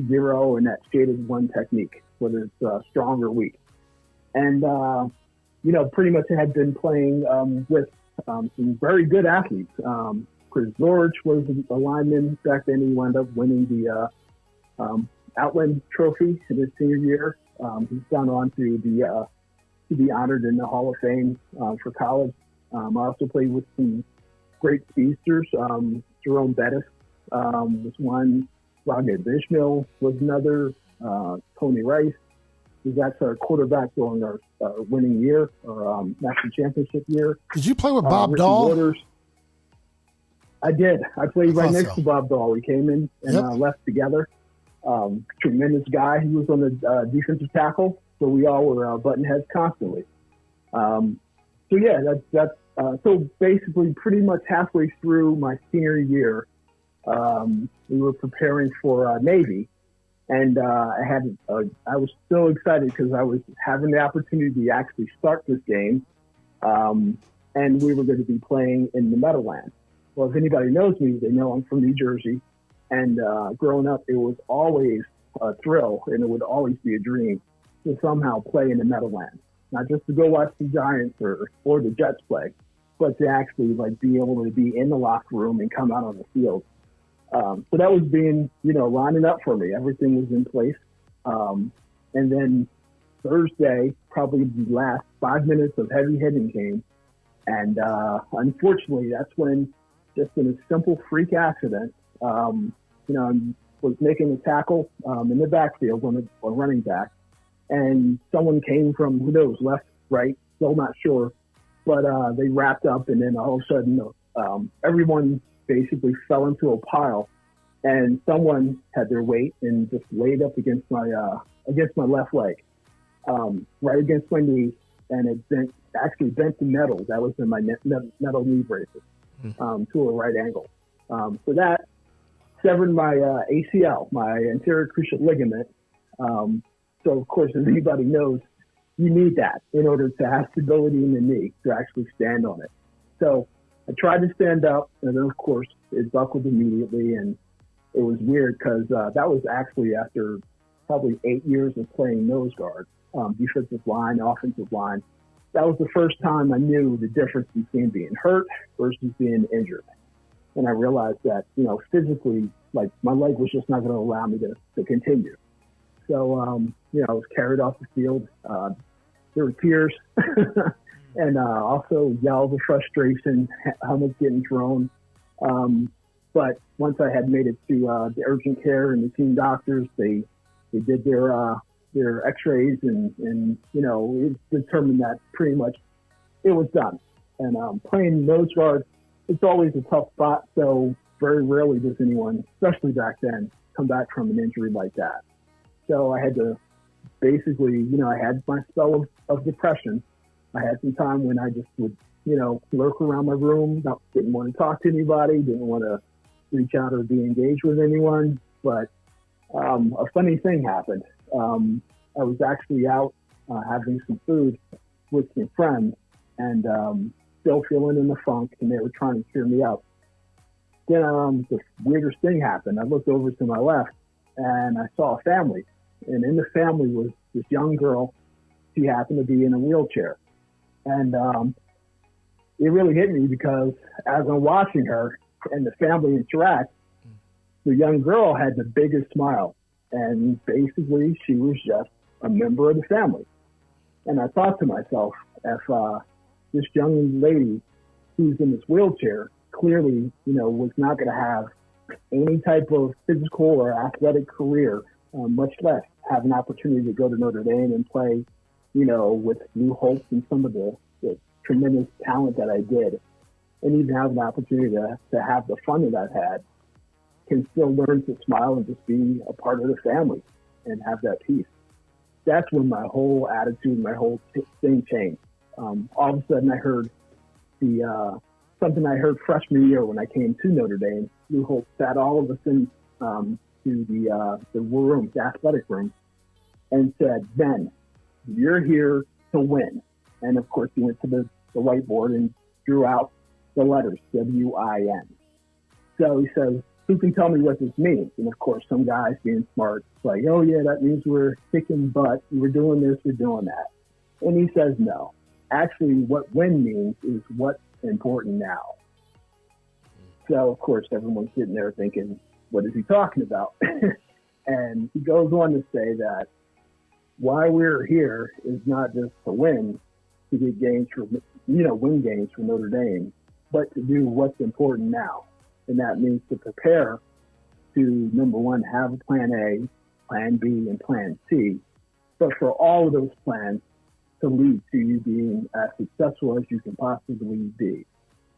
Speaker 7: 0 and that shaded one technique, whether it's strong or weak. And, pretty much had been playing with some very good athletes. Chris Zorich was a lineman back then. He wound up winning the Outland Trophy in his senior year. He's gone on to be honored in the Hall of Fame for college. I also played with some great speedsters. Jerome Bettis was one. Rodney Bishmill was another. Tony Rice. That's our quarterback during our winning year, our national championship year.
Speaker 1: Did you play with Bob Dahl?
Speaker 7: Waters. I did. I played right next to Bob Dahl. We came in and left together. Tremendous guy. He was on the defensive tackle, so we all were button heads constantly. So basically pretty much halfway through my senior year, we were preparing for Navy. And I was so excited because I was having the opportunity to actually start this game, and we were going to be playing in the Meadowlands. Well, if anybody knows me, they know I'm from New Jersey, and growing up, it was always a thrill, and it would always be a dream to somehow play in the Meadowlands, not just to go watch the Giants or the Jets play, but to actually be able to be in the locker room and come out on the field. So that was being, lining up for me. Everything was in place. And then Thursday, probably the last 5 minutes of heavy hitting came. And unfortunately, that's when, just in a simple freak accident, I was making a tackle in the backfield on a running back. And someone came from, who knows, left, right, still not sure. But they wrapped up, and then all of a sudden, everyone basically fell into a pile, and someone had their weight and just laid up against my left leg, right against my knee, and it bent the metal that was in my metal knee braces to a right angle. So that severed my ACL, my anterior cruciate ligament. So of course, as anybody knows, you need that in order to have stability in the knee to actually stand on it. So I tried to stand up, and then, of course, it buckled immediately, and it was weird because that was actually after probably 8 years of playing nose guard, defensive line, offensive line, that was the first time I knew the difference between being hurt versus being injured. And I realized that, physically, like, my leg was just not going to allow me to continue. So, I was carried off the field. There were tears and also yells of frustration, helmets getting thrown. But once I had made it to the urgent care and the team doctors, they did their x-rays and it determined that pretty much it was done. And playing nose guard, it's always a tough spot. So very rarely does anyone, especially back then, come back from an injury like that. So I had to basically, I had my spell of depression. I had some time when I just would, lurk around my room, didn't want to talk to anybody, didn't want to reach out or be engaged with anyone. But a funny thing happened. I was actually out having some food with some friends and still feeling in the funk, and they were trying to cheer me up. Then the weirdest thing happened. I looked over to my left, and I saw a family. And in the family was this young girl. She happened to be in a wheelchair. And it really hit me because as I'm watching her and the family interact, the young girl had the biggest smile. And basically, she was just a member of the family. And I thought to myself, if this young lady who's in this wheelchair clearly, was not going to have any type of physical or athletic career, much less have an opportunity to go to Notre Dame and play, with New Hope and some of the tremendous talent that I did, and even have an opportunity to have the fun that I've had, can still learn to smile and just be a part of the family and have that peace. That's when my whole attitude, my whole thing changed. All of a sudden I heard something I heard freshman year when I came to Notre Dame. New Hope sat all of us in to the room, the athletic room, and said, "Ben, you're here to win." And of course, he went to the whiteboard and drew out the letters, W-I-N. So he says, "Who can tell me what this means?" And of course, some guys being smart, like, "Oh yeah, that means we're kicking butt. We're doing this, we're doing that." And he says, "No. Actually, what win means is what's important now." So of course, everyone's sitting there thinking, what is he talking about? And he goes on to say that why we're here is not just to win, to get games for, win games for Notre Dame, but to do what's important now. And that means to prepare to, number one, have a plan A, plan B, and plan C, but for all of those plans to lead to you being as successful as you can possibly be,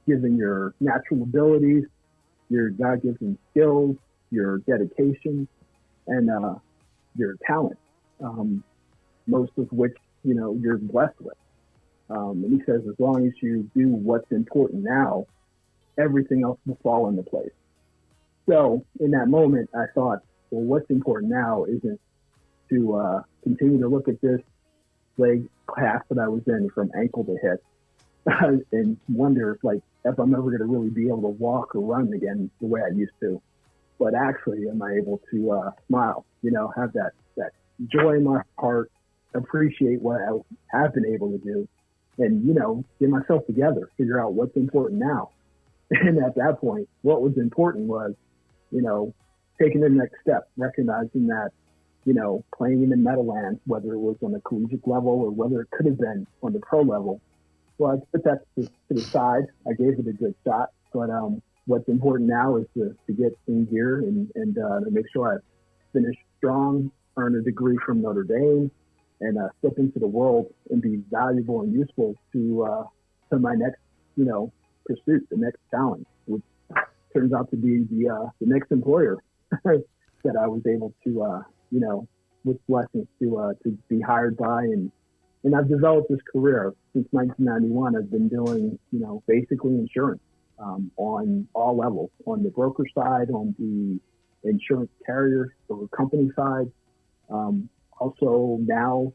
Speaker 7: given your natural abilities, your God-given skills, your dedication, and your talent, most of which, you're blessed with. And he says, as long as you do what's important now, everything else will fall into place. So in that moment, I thought, well, what's important now isn't to continue to look at this leg cast that I was in from ankle to hip and wonder if I'm ever going to really be able to walk or run again the way I used to. But actually, am I able to smile, have that joy in my heart, appreciate what I have been able to do, and, get myself together, figure out what's important now. And at that point, what was important was, taking the next step, recognizing that, playing in the Meadowlands, whether it was on the collegiate level or whether it could have been on the pro level, well, I put that to the side. I gave it a good shot. But what's important now is to get in gear and to make sure I finish strong, earn a degree from Notre Dame, and step into the world and be valuable and useful to my next, pursuit, the next challenge, which turns out to be the next employer that I was able to, with blessings to be hired by. And I've developed this career since 1991. I've been doing, basically insurance on all levels, on the broker side, on the insurance carrier or company side. Also now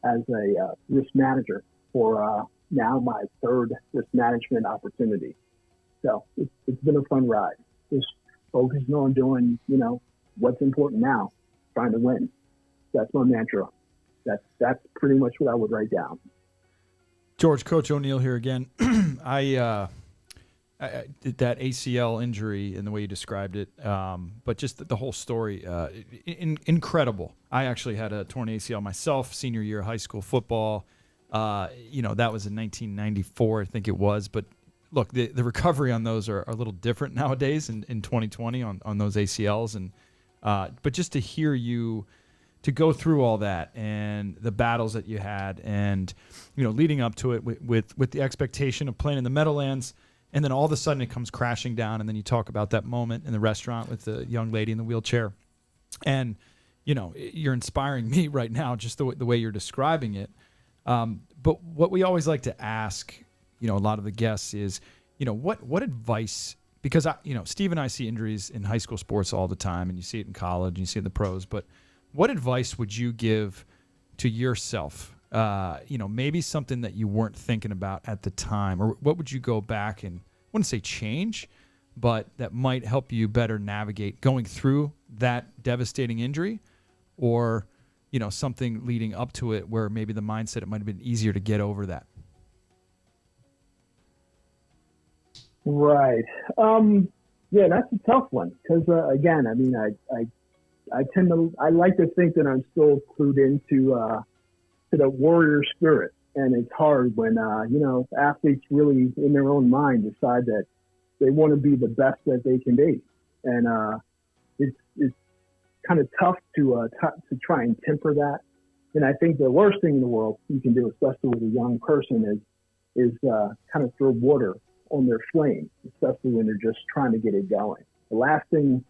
Speaker 7: as a risk manager for now my third risk management opportunity. So it's been a fun ride. Just focusing on doing, what's important now, trying to win. That's my mantra. That's pretty much what I would write down.
Speaker 4: George, Coach O'Neill here again. I did that ACL injury and the way you described it, but just the whole story, incredible. I actually had a torn ACL myself, senior year of high school football. That was in 1994, I think it was. But look, the recovery on those are a little different nowadays in 2020 on those ACLs. And but just to hear you to go through all that and the battles that you had, and leading up to it with the expectation of playing in the Meadowlands, and then all of a sudden it comes crashing down, and then you talk about that moment in the restaurant with the young lady in the wheelchair, and you're inspiring me right now just the way you're describing it. But what we always like to ask, a lot of the guests is, what advice? Because Steve and I see injuries in high school sports all the time, and you see it in college, and you see it in the pros, but what advice would you give to yourself? Maybe something that you weren't thinking about at the time, or what would you go back and, I wouldn't say change, but that might help you better navigate going through that devastating injury, or, something leading up to it where maybe the mindset, it might have been easier to get over that.
Speaker 7: Right. Yeah, that's a tough one. Because, again, I mean, I like to think that I'm still clued into to the warrior spirit, and it's hard when athletes really in their own mind decide that they want to be the best that they can be, and it's kind of tough to try and temper that. And I think the worst thing in the world you can do, especially with a young person, is kind of throw water on their flame, especially when they're just trying to get it going. The last thing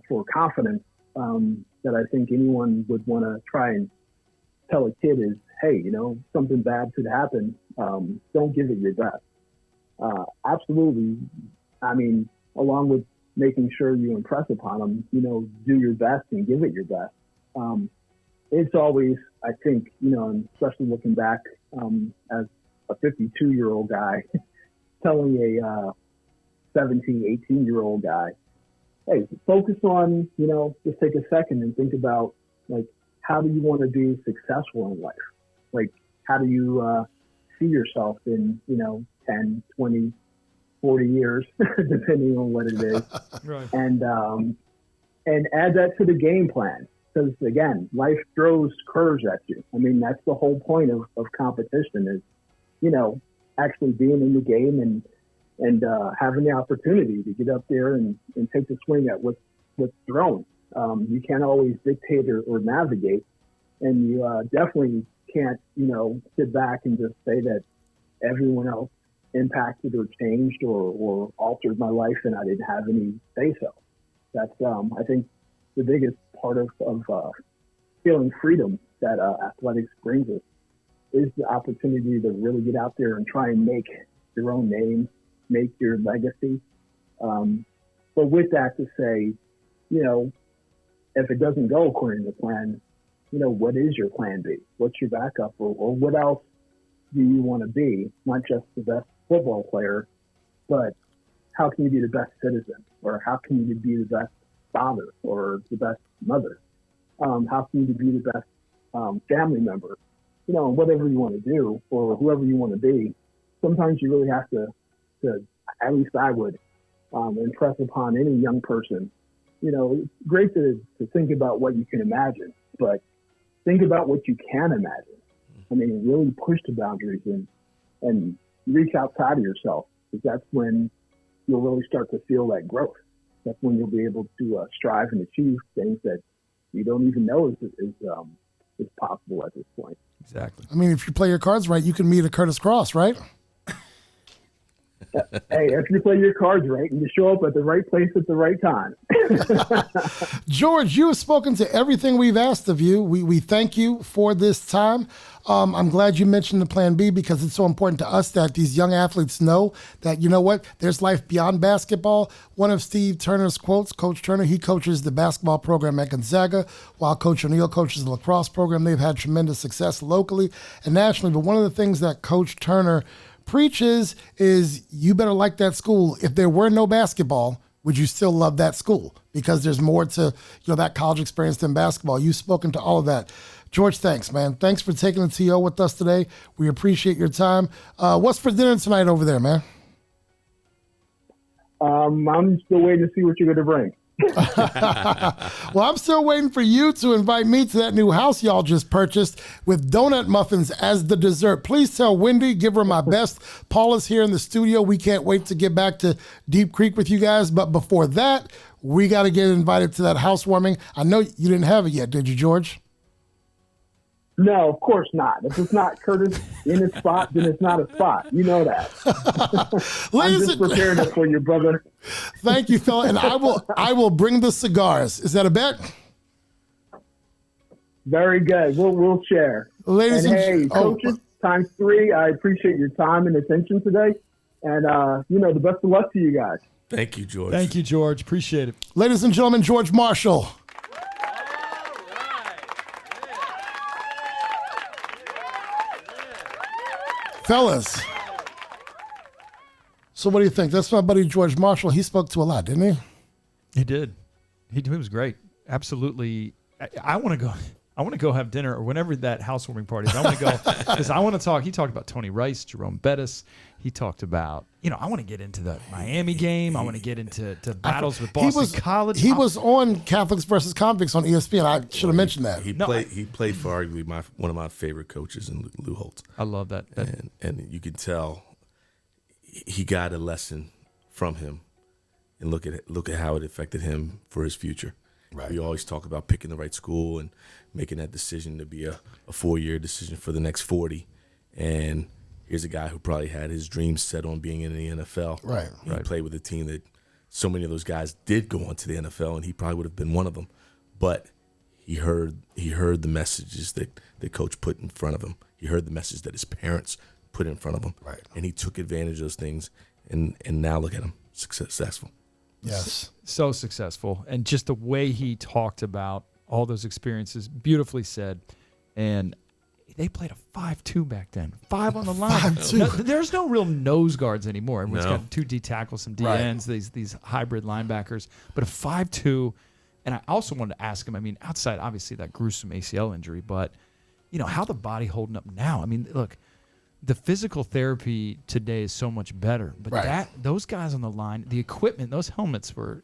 Speaker 7: for confidence that I think anyone would want to try and tell a kid is, hey, something bad could happen. Don't give it your best. Absolutely. I mean, along with making sure you impress upon them, do your best and give it your best. It's always, I think, and especially looking back as a 52-year-old guy telling a 17, 18-year-old guy, hey, focus on, just take a second and think about, like, how do you want to be successful in life? Like, how do you see yourself in, 10, 20, 40 years, depending on what it is.
Speaker 4: Right.
Speaker 7: And add that to the game plan. Because, again, life throws curves at you. I mean, that's the whole point of competition is, actually being in the game and having the opportunity to get up there and take the swing at what's thrown. You can't always dictate or navigate, and you definitely can't, sit back and just say that everyone else impacted or changed or altered my life and I didn't have any say-so. That's, I think, the biggest part of feeling freedom that athletics brings us is the opportunity to really get out there and try and make your own name, make your legacy. But with that to say, if it doesn't go according to plan, what is your plan B? What's your backup, or what else do you want to be? Not just the best football player, but how can you be the best citizen, or how can you be the best father or the best mother? How can you be the best family member? Whatever you want to do, or whoever you want to be. Sometimes you really have to at least I would impress upon any young person. It's great to think about what you can imagine, but think about what you can imagine. I mean, really push the boundaries and reach outside of yourself, because that's when you'll really start to feel that growth. That's when you'll be able to strive and achieve things that you don't even know is possible at this point.
Speaker 4: Exactly.
Speaker 1: I mean, if you play your cards right, you can meet a Kurtis Cross, right?
Speaker 7: Hey, if you play your cards right and you show up at the right place at the right time.
Speaker 1: George, you have spoken to everything we've asked of you. We thank you for this time. I'm glad you mentioned the plan B, because it's so important to us that these young athletes know that, there's life beyond basketball. One of Steve Turner's quotes, Coach Turner, he coaches the basketball program at Gonzaga, while Coach O'Neill coaches the lacrosse program. They've had tremendous success locally and nationally. But one of the things that Coach Turner preaches is you better like that school. If there were no basketball, would you still love that school? Because there's more to, that college experience than basketball. You've spoken to all of that. George, thanks, man. Thanks for taking the TO with us today. We appreciate your time. What's for dinner tonight over there, man?
Speaker 7: I'm still waiting to see what you're going to bring.
Speaker 1: Well, I'm still waiting for you to invite me to that new house y'all just purchased with donut muffins as the dessert. Please tell Wendy, give her my best. Paula's here in the studio. We can't wait to get back to Deep Creek with you guys. But before that, we got to get invited to that housewarming. I know you didn't have it yet, did you, George?
Speaker 7: No, of course not. If it's not Kurtis in his spot, then it's not a spot. You know that. I'm just preparing it for you, brother.
Speaker 1: Thank you, fella. And I will bring the cigars. Is that a bet?
Speaker 7: Very good. We'll share.
Speaker 1: Ladies and
Speaker 7: hey, coaches, times 3. I appreciate your time and attention today. And the best of luck to you guys.
Speaker 3: Thank you, George.
Speaker 4: Thank you, George. Appreciate it.
Speaker 1: Ladies and gentlemen, George Marshall. Fellas, so what do you think? That's my buddy George Marshall. He spoke to a lot, didn't he?
Speaker 4: He did. He was great. Absolutely. I want to go. I want to go have dinner or whenever that housewarming party is. I want to go because I want to talk. He talked about Tony Rice, Jerome Bettis. He talked about, I want to get into the Miami game. I want to get into battles with Boston College.
Speaker 1: He was on Catholics versus Convicts on ESPN. I should have mentioned that.
Speaker 3: He played for arguably one of my favorite coaches in Lou Holtz.
Speaker 4: I love that.
Speaker 3: And you can tell he got a lesson from him, and look at how it affected him for his future. Right. We always talk about picking the right school and making that decision to be a 4-year decision for the next 40. And here's a guy who probably had his dreams set on being in the NFL.
Speaker 1: Right.
Speaker 3: He played with a team that so many of those guys did go on to the NFL, and he probably would have been one of them. But he heard the messages that Coach put in front of him. He heard the message that his parents put in front of him.
Speaker 1: Right.
Speaker 3: And he took advantage of those things, and now look at him, successful.
Speaker 1: Yes.
Speaker 4: So successful. And just the way he talked about all those experiences, beautifully said. And they played a 5-2 back then. 5 on the line.
Speaker 1: 5-2.
Speaker 4: There's no real nose guards anymore. Everyone's got 2 D tackles, some D ends, these hybrid linebackers. But a 5-2. And I also wanted to ask him, outside, obviously, that gruesome ACL injury, but, how the body holding up now. Look, the physical therapy today is so much better. But those guys on the line, the equipment, those helmets were,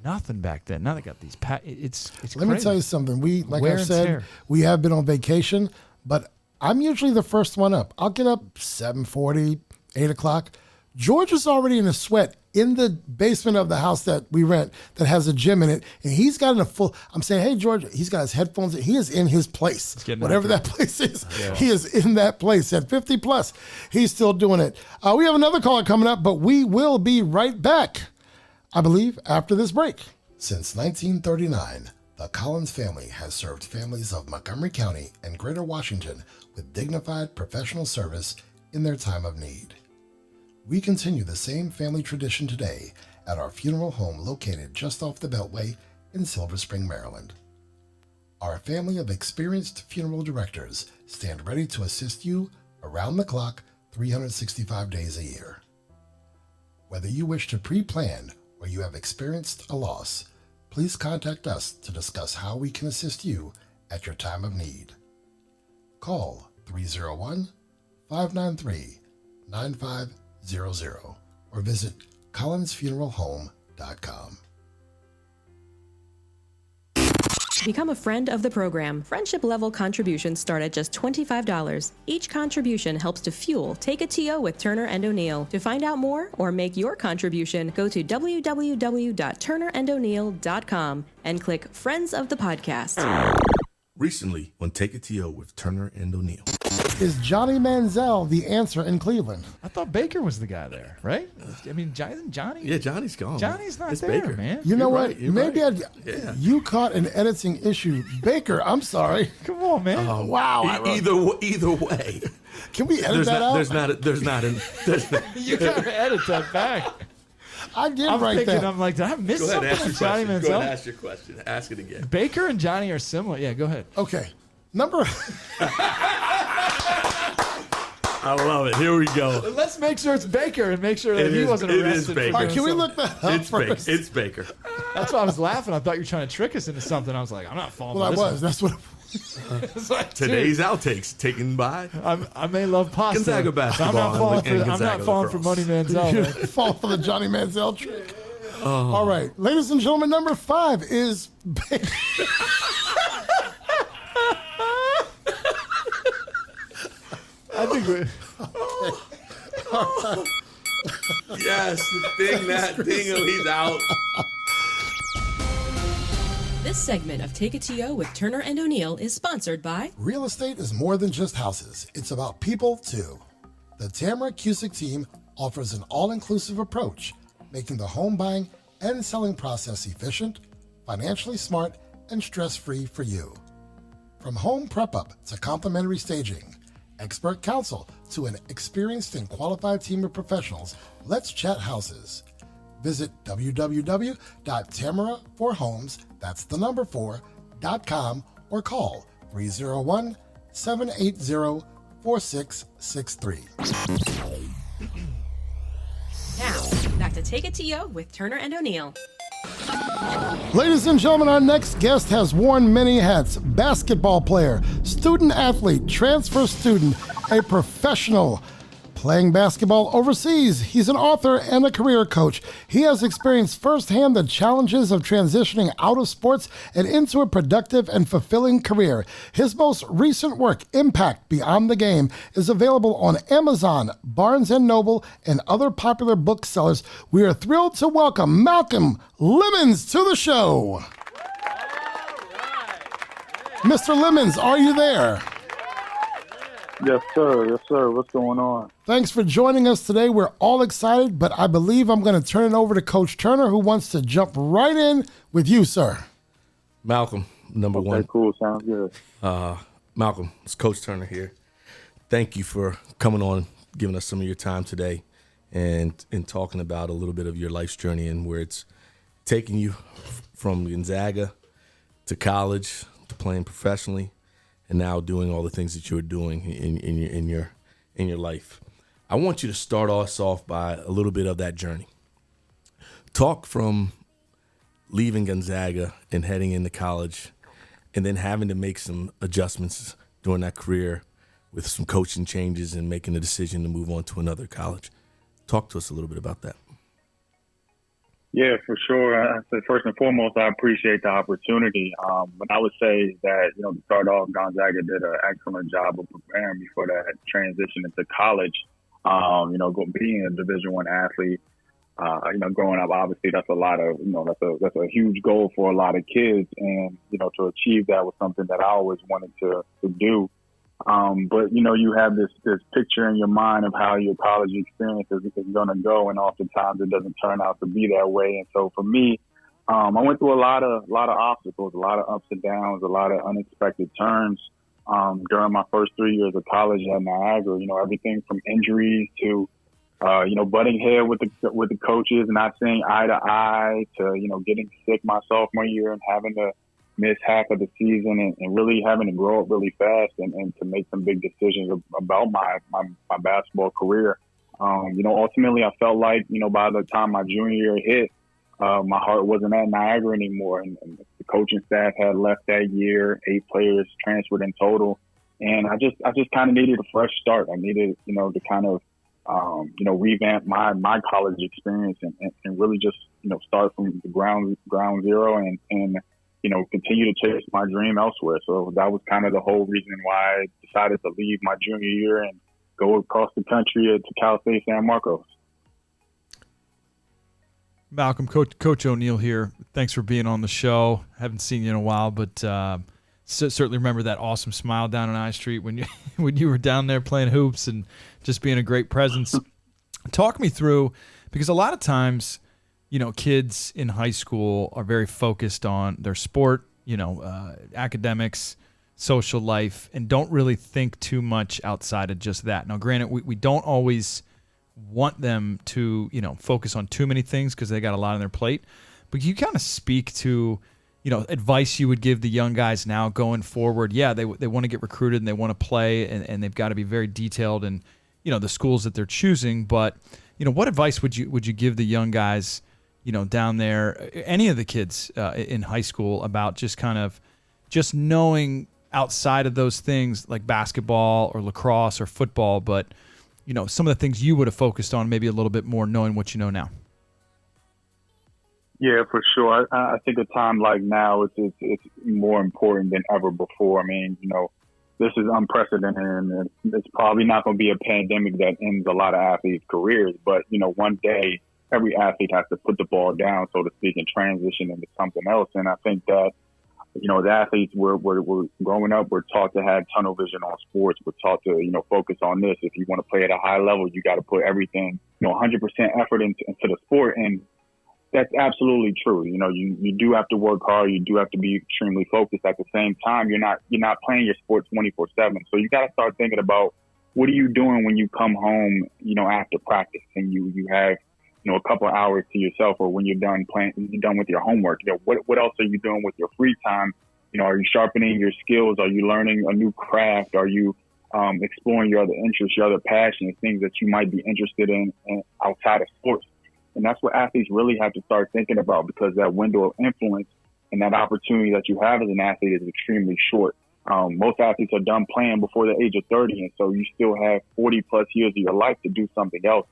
Speaker 4: nothing back then. Now they got these it's
Speaker 1: Let
Speaker 4: crazy.
Speaker 1: me tell you something. Like
Speaker 4: Wear
Speaker 1: I
Speaker 4: and
Speaker 1: said,
Speaker 4: tear.
Speaker 1: we have been on vacation, but I'm usually the first one up. I'll get up 7:40, 8 o'clock. George is already in a sweat in the basement of the house that we rent that has a gym in it, and he's got in a full. I'm saying, hey, George, he's got his headphones. He is in his place. Whatever that place is, he is in that place. At 50 plus, he's still doing it. We have another caller coming up, but we will be right back, I believe, after this break. Since 1939, the Collins family has served families of Montgomery County and Greater Washington with dignified professional service in their time of need. We continue the same family tradition today at our funeral home located just off the Beltway in Silver Spring, Maryland. Our family of experienced funeral directors stand ready to assist you around the clock 365 days a year. Whether you wish to pre-plan or you have experienced a loss, please contact us to discuss how we can assist you at your time of need. Call 301-593-9500 or visit collinsfuneralhome.com.
Speaker 2: Become a friend of the program. Friendship level contributions start at just $25. Each contribution helps to fuel Take a TO with Turner and O'Neill. To find out more or make your contribution, go to www.turnerando'neill.com and click Friends of the Podcast.
Speaker 3: Recently on Take a TO with Turner and O'Neill.
Speaker 1: Is Johnny Manziel the answer in Cleveland?
Speaker 4: I thought Baker was the guy there, right? Isn't Johnny?
Speaker 3: Yeah, Johnny's gone.
Speaker 4: Johnny's not
Speaker 3: it's
Speaker 4: there,
Speaker 3: Baker.
Speaker 4: man.
Speaker 1: You know
Speaker 3: You're
Speaker 1: what?
Speaker 3: right, you're
Speaker 1: Maybe
Speaker 3: right.
Speaker 1: you caught an editing issue. Baker, I'm sorry.
Speaker 4: Come on, man.
Speaker 1: Wow.
Speaker 3: Either way.
Speaker 1: Can we edit that out?
Speaker 3: There's not.
Speaker 4: You gotta edit that back.
Speaker 1: I did
Speaker 4: I'm
Speaker 1: write
Speaker 4: thinking,
Speaker 1: that.
Speaker 4: I'm like, did I miss
Speaker 3: Go ahead,
Speaker 4: something
Speaker 3: ask your
Speaker 4: on Johnny
Speaker 3: question.
Speaker 4: Manziel?
Speaker 3: Go ahead, ask your question. Ask it again.
Speaker 4: Baker and Johnny are similar. Yeah, go ahead.
Speaker 1: Okay. Number
Speaker 3: I love it. Here we go.
Speaker 4: Let's make sure it's Baker and make sure that he wasn't
Speaker 3: it
Speaker 4: arrested.
Speaker 3: is Baker.
Speaker 1: All right, can we look that up
Speaker 3: It's
Speaker 1: first?
Speaker 3: Baker. It's Baker.
Speaker 4: That's why I was laughing. I thought you were trying to trick us into something. I was like, I'm not falling
Speaker 1: Well, I
Speaker 4: for this
Speaker 1: was. That's what.
Speaker 4: It's like,
Speaker 3: Today's outtakes taken by
Speaker 4: I may love pasta.
Speaker 3: Gonzaga basketball.
Speaker 4: I'm not falling for Money Manziel.
Speaker 1: You
Speaker 4: man.
Speaker 1: fall for the Johnny Manziel trick. All right, ladies and gentlemen, number 5 is Baker.
Speaker 4: I think we
Speaker 3: yes, he's out.
Speaker 2: This segment of Take It To You with Turner and O'Neill is sponsored by
Speaker 1: Real estate is more than just houses. It's about people, too. The Tamara Cusick team offers an all-inclusive approach, making the home buying and selling process efficient, financially smart, and stress-free for you. From home prep-up to complimentary staging, expert counsel to an experienced and qualified team of professionals, let's chat houses. Visit www.tamaraforhomes, that's the number 4.com, or call 301-780-4663.
Speaker 2: Now, back to Take It To You with Turner and O'Neill.
Speaker 1: Ladies and gentlemen, our next guest has worn many hats. Basketball player, student athlete, transfer student, a professional. Playing basketball overseas, he's an author and a career coach. He has experienced firsthand the challenges of transitioning out of sports and into a productive and fulfilling career. His most recent work, Impact Beyond the Game, is available on Amazon, Barnes & Noble, and other popular booksellers. We are thrilled to welcome Malcolm Lemmons to the show. Mr. Lemmons, are you there?
Speaker 8: Yes, sir. Yes, sir. What's going on?
Speaker 1: Thanks for joining us today. We're all excited, but I believe I'm going to turn it over to Coach Turner, who wants to jump right in with you, sir.
Speaker 3: Malcolm, number one.
Speaker 8: Okay, cool. Sounds good.
Speaker 3: Malcolm, it's Coach Turner here. Thank you for coming on, giving us some of your time today, and talking about a little bit of your life's journey and where it's taking you from Gonzaga to college to playing professionally, and now doing all the things that you're doing in your life. I want you to start us off by a little bit of that journey. Talk from leaving Gonzaga and heading into college, and then having to make some adjustments during that career with some coaching changes and making the decision to move on to another college. Talk to us a little bit about that.
Speaker 8: Yeah, for sure. First and foremost, I appreciate the opportunity. But I would say that, to start off, Gonzaga did an excellent job of preparing me for that transition into college. Being a Division I athlete, growing up, obviously that's a lot of, that's a huge goal for a lot of kids. And, to achieve that was something that I always wanted to do. But you have this picture in your mind of how your college experience is going to go, and oftentimes it doesn't turn out to be that way. And so for me, I went through a lot of obstacles, a lot of ups and downs, a lot of unexpected turns during my first 3 years of college at Niagara. Everything from injuries to butting head with the coaches, not seeing eye to eye, to getting sick my sophomore year and having to miss half of the season and really having to grow up really fast and to make some big decisions about my basketball career. Ultimately I felt like, by the time my junior year hit, my heart wasn't at Niagara anymore. And the coaching staff had left that year, 8 players transferred in total. And I just kind of needed a fresh start. I needed, to kind of, revamp my college experience and really just, start from the ground zero and continue to chase my dream elsewhere. So that was kind of the whole reason why I decided to leave my junior year and go across the country to Cal State San Marcos.
Speaker 4: Malcolm, Coach O'Neill here. Thanks for being on the show. Haven't seen you in a while, but certainly remember that awesome smile down on I Street when you were down there playing hoops and just being a great presence. Talk me through, because a lot of times, kids in high school are very focused on their sport, academics, social life, and don't really think too much outside of just that. Now, granted, we don't always want them to, focus on too many things because they got a lot on their plate. But you kind of speak to, advice you would give the young guys now going forward. Yeah, they want to get recruited and they want to play, and they've got to be very detailed and, the schools that they're choosing. But, what advice would you give the young guys, down there, any of the kids in high school, about just knowing outside of those things like basketball or lacrosse or football, but, some of the things you would have focused on maybe a little bit more knowing what you know now?
Speaker 8: Yeah, for sure. I think a time like now, it's more important than ever before. I mean, this is unprecedented, and it's probably not going to be a pandemic that ends a lot of athletes' careers. But, one day every athlete has to put the ball down, so to speak, and transition into something else. And I think that, as athletes, we're growing up, we're taught to have tunnel vision on sports. We're taught to, focus on this. If you want to play at a high level, you got to put everything, 100% effort into the sport. And that's absolutely true. You do have to work hard. You do have to be extremely focused. At the same time, you're not playing your sport 24/7. So you got to start thinking about, what are you doing when you come home, after practice, and you have, a couple of hours to yourself, or when you're done playing, you're done with your homework. What else are you doing with your free time? Are you sharpening your skills? Are you learning a new craft? Are you exploring your other interests, your other passions, things that you might be interested in outside of sports? And that's what athletes really have to start thinking about, because that window of influence and that opportunity that you have as an athlete is extremely short. Most athletes are done playing before the age of 30. And so you still have 40 plus years of your life to do something else.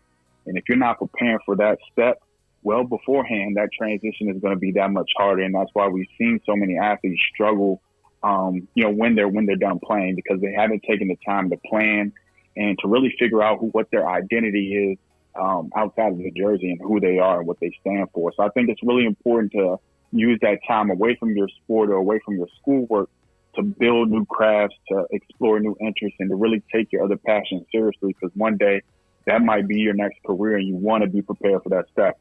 Speaker 8: And if you're not preparing for that step well beforehand, that transition is going to be that much harder. And that's why we've seen so many athletes struggle, when they're done playing, because they haven't taken the time to plan and to really figure out what their identity is outside of the jersey and who they are and what they stand for. So I think it's really important to use that time away from your sport or away from your schoolwork to build new crafts, to explore new interests, and to really take your other passions seriously, because one day that might be your next career and you want to be prepared for that step.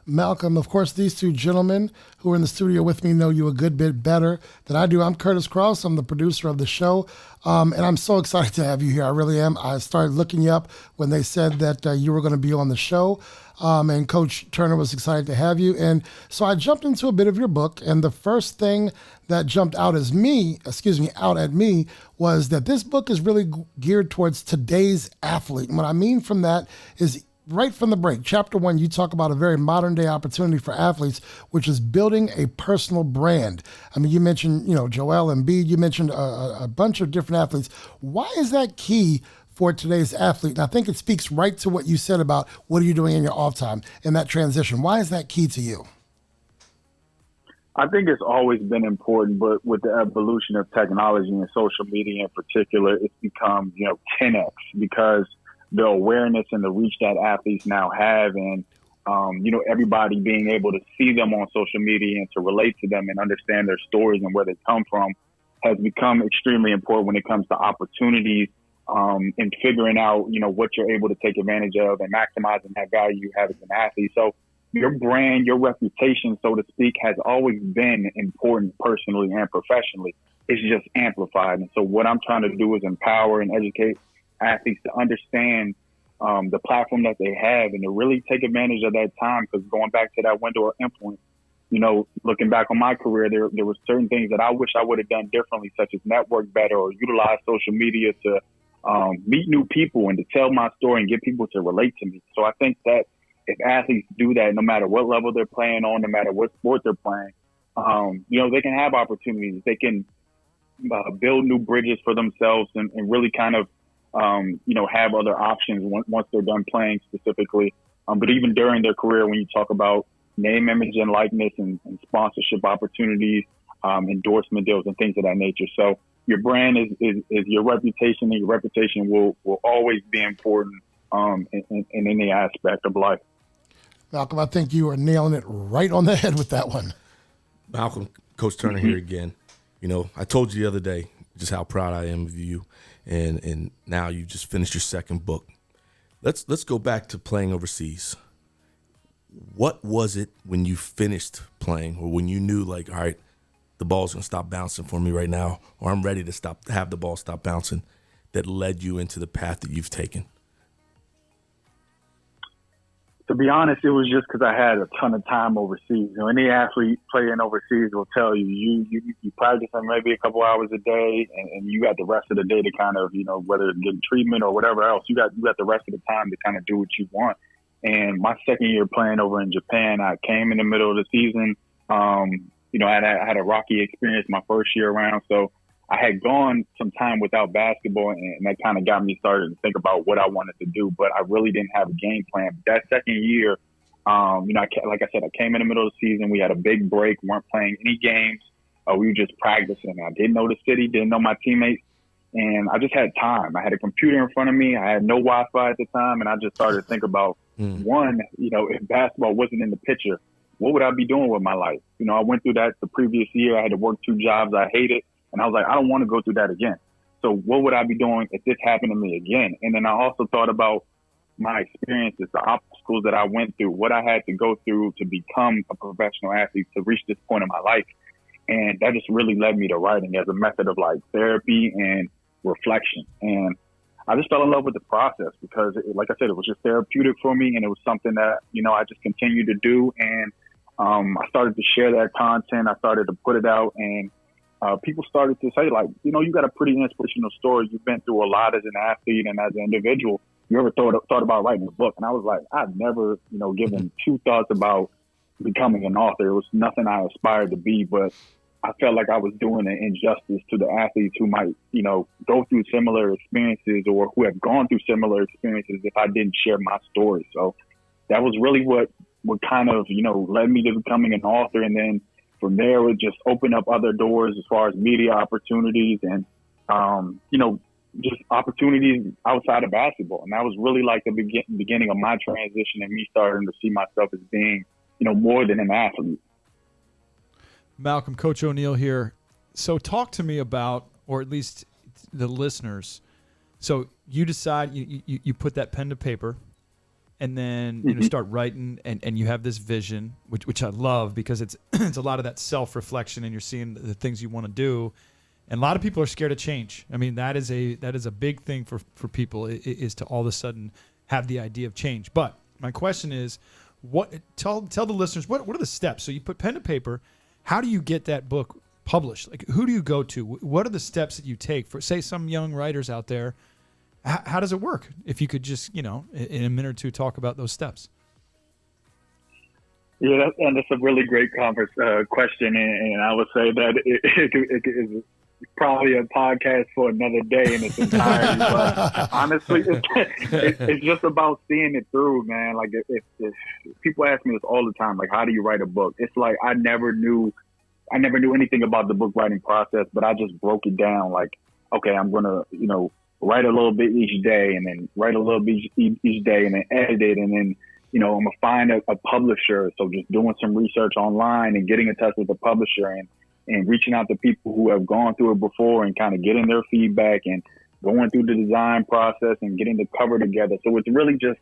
Speaker 1: Malcolm, of course, these two gentlemen who are in the studio with me know you a good bit better than I do. I'm Kurtis Cross. I'm the producer of the show, and I'm so excited to have you here. I really am. I started looking you up when they said that you were going to be on the show, and Coach Turner was excited to have you. And so I jumped into a bit of your book, and the first thing that jumped out at me was that this book is really geared towards today's athlete. And what I mean from that is, right from the break, chapter 1, you talk about a very modern day opportunity for athletes, which is building a personal brand. I mean, you mentioned, Joel Embiid, you mentioned a bunch of different athletes. Why is that key for today's athlete? And I think it speaks right to what you said about what are you doing in your off time in that transition. Why is that key to you?
Speaker 8: I think it's always been important, but with the evolution of technology and social media in particular, it's become, 10x, because the awareness and the reach that athletes now have, and, everybody being able to see them on social media and to relate to them and understand their stories and where they come from has become extremely important when it comes to opportunities, and figuring out, what you're able to take advantage of and maximizing that value you have as an athlete. So your brand, your reputation, so to speak, has always been important personally and professionally. It's just amplified. And so what I'm trying to do is empower and educate athletes to understand the platform that they have and to really take advantage of that time. Because going back to that window of influence, looking back on my career, there were certain things that I wish I would have done differently, such as network better or utilize social media to meet new people and to tell my story and get people to relate to me. So I think that if athletes do that, no matter what level they're playing on, no matter what sport they're playing, they can have opportunities. They can build new bridges for themselves and really kind of have other options once they're done playing specifically. But even during their career, when you talk about name, image, and likeness and sponsorship opportunities, endorsement deals, and things of that nature. So your brand is your reputation, and your reputation will always be important in any aspect of life.
Speaker 1: Malcolm, I think you are nailing it right on the head with that one.
Speaker 3: Malcolm, Coach Turner here again. I told you the other day just how proud I am of you. And now you just finished your second book. Let's go back to playing overseas. What was it when you finished playing, or when you knew, like, all right, the ball's gonna stop bouncing for me right now, or I'm ready to have the ball stop bouncing, that led you into the path that you've taken?
Speaker 8: It's To be honest, it was just because I had a ton of time overseas. You know, any athlete playing overseas will tell you, you practice maybe a couple hours a day, and you got the rest of the day to kind of, you know, whether it's getting treatment or whatever else, you got the rest of the time to kind of do what you want. And my second year playing over in Japan, I came in the middle of the season. You know, I had a rocky experience my first year around, so I had gone some time without basketball, and that kind of got me started to think about what I wanted to do, but I really didn't have a game plan. But that second year, you know, like I said, I came in the middle of the season. We had a big break, weren't playing any games. We were just practicing. I didn't know the city, didn't know my teammates, and I just had time. I had a computer in front of me. I had no Wi-Fi at the time, and I just started to think about, one, you know, if basketball wasn't in the picture, what would I be doing with my life? You know, I went through that the previous year. I had to work 2 jobs I hated. And I was like, I don't want to go through that again. So what would I be doing if this happened to me again? And then I also thought about my experiences, the obstacles that I went through, what I had to go through to become a professional athlete, to reach this point in my life. And that just really led me to writing as a method of like therapy and reflection. And I just fell in love with the process because, like I said, it was just therapeutic for me. And it was something that, you know, I just continued to do. And I started to share that content. I started to put it out, and people started to say, like, you know, you got a pretty inspirational story. You've been through a lot as an athlete and as an individual. You ever thought about writing a book? And I was like, I've never, you know, given 2 thoughts about becoming an author. It was nothing I aspired to be, but I felt like I was doing an injustice to the athletes who might, you know, go through similar experiences or who have gone through similar experiences if I didn't share my story. So that was really what kind of, you know, led me to becoming an author. And then from there, it would just open up other doors as far as media opportunities and, you know, just opportunities outside of basketball. And that was really like the beginning of my transition and me starting to see myself as being, you know, more than an athlete.
Speaker 4: Malcolm, Coach O'Neill here. So talk to me about, or at least the listeners. So you decide, you put that pen to paper, and then you know, start writing, and you have this vision, which I love because it's it's a lot of that self-reflection, and you're seeing the things you want to do. And a lot of people are scared of change. I mean, that is a big thing for people is to all of a sudden have the idea of change. But my question is, tell the listeners what are the steps? So you put pen to paper. How do you get that book published? Like, who do you go to? What are the steps that you take for, say, some young writers out there? How does it work? If you could just, you know, in a minute or two, talk about those steps.
Speaker 8: Yeah, that's a really great question, and I would say that it is probably a podcast for another day in its entirety. But honestly, it's just about seeing it through, man. Like, if people ask me this all the time, like, how do you write a book? It's like I never knew anything about the book writing process, but I just broke it down. Like, okay, I'm gonna, you know, write a little bit each day, and then write a little bit each day, and then edit it, and then, you know, I'm gonna find a publisher. So just doing some research online and getting in touch with the publisher and reaching out to people who have gone through it before and kind of getting their feedback and going through the design process and getting the cover together. So it's really just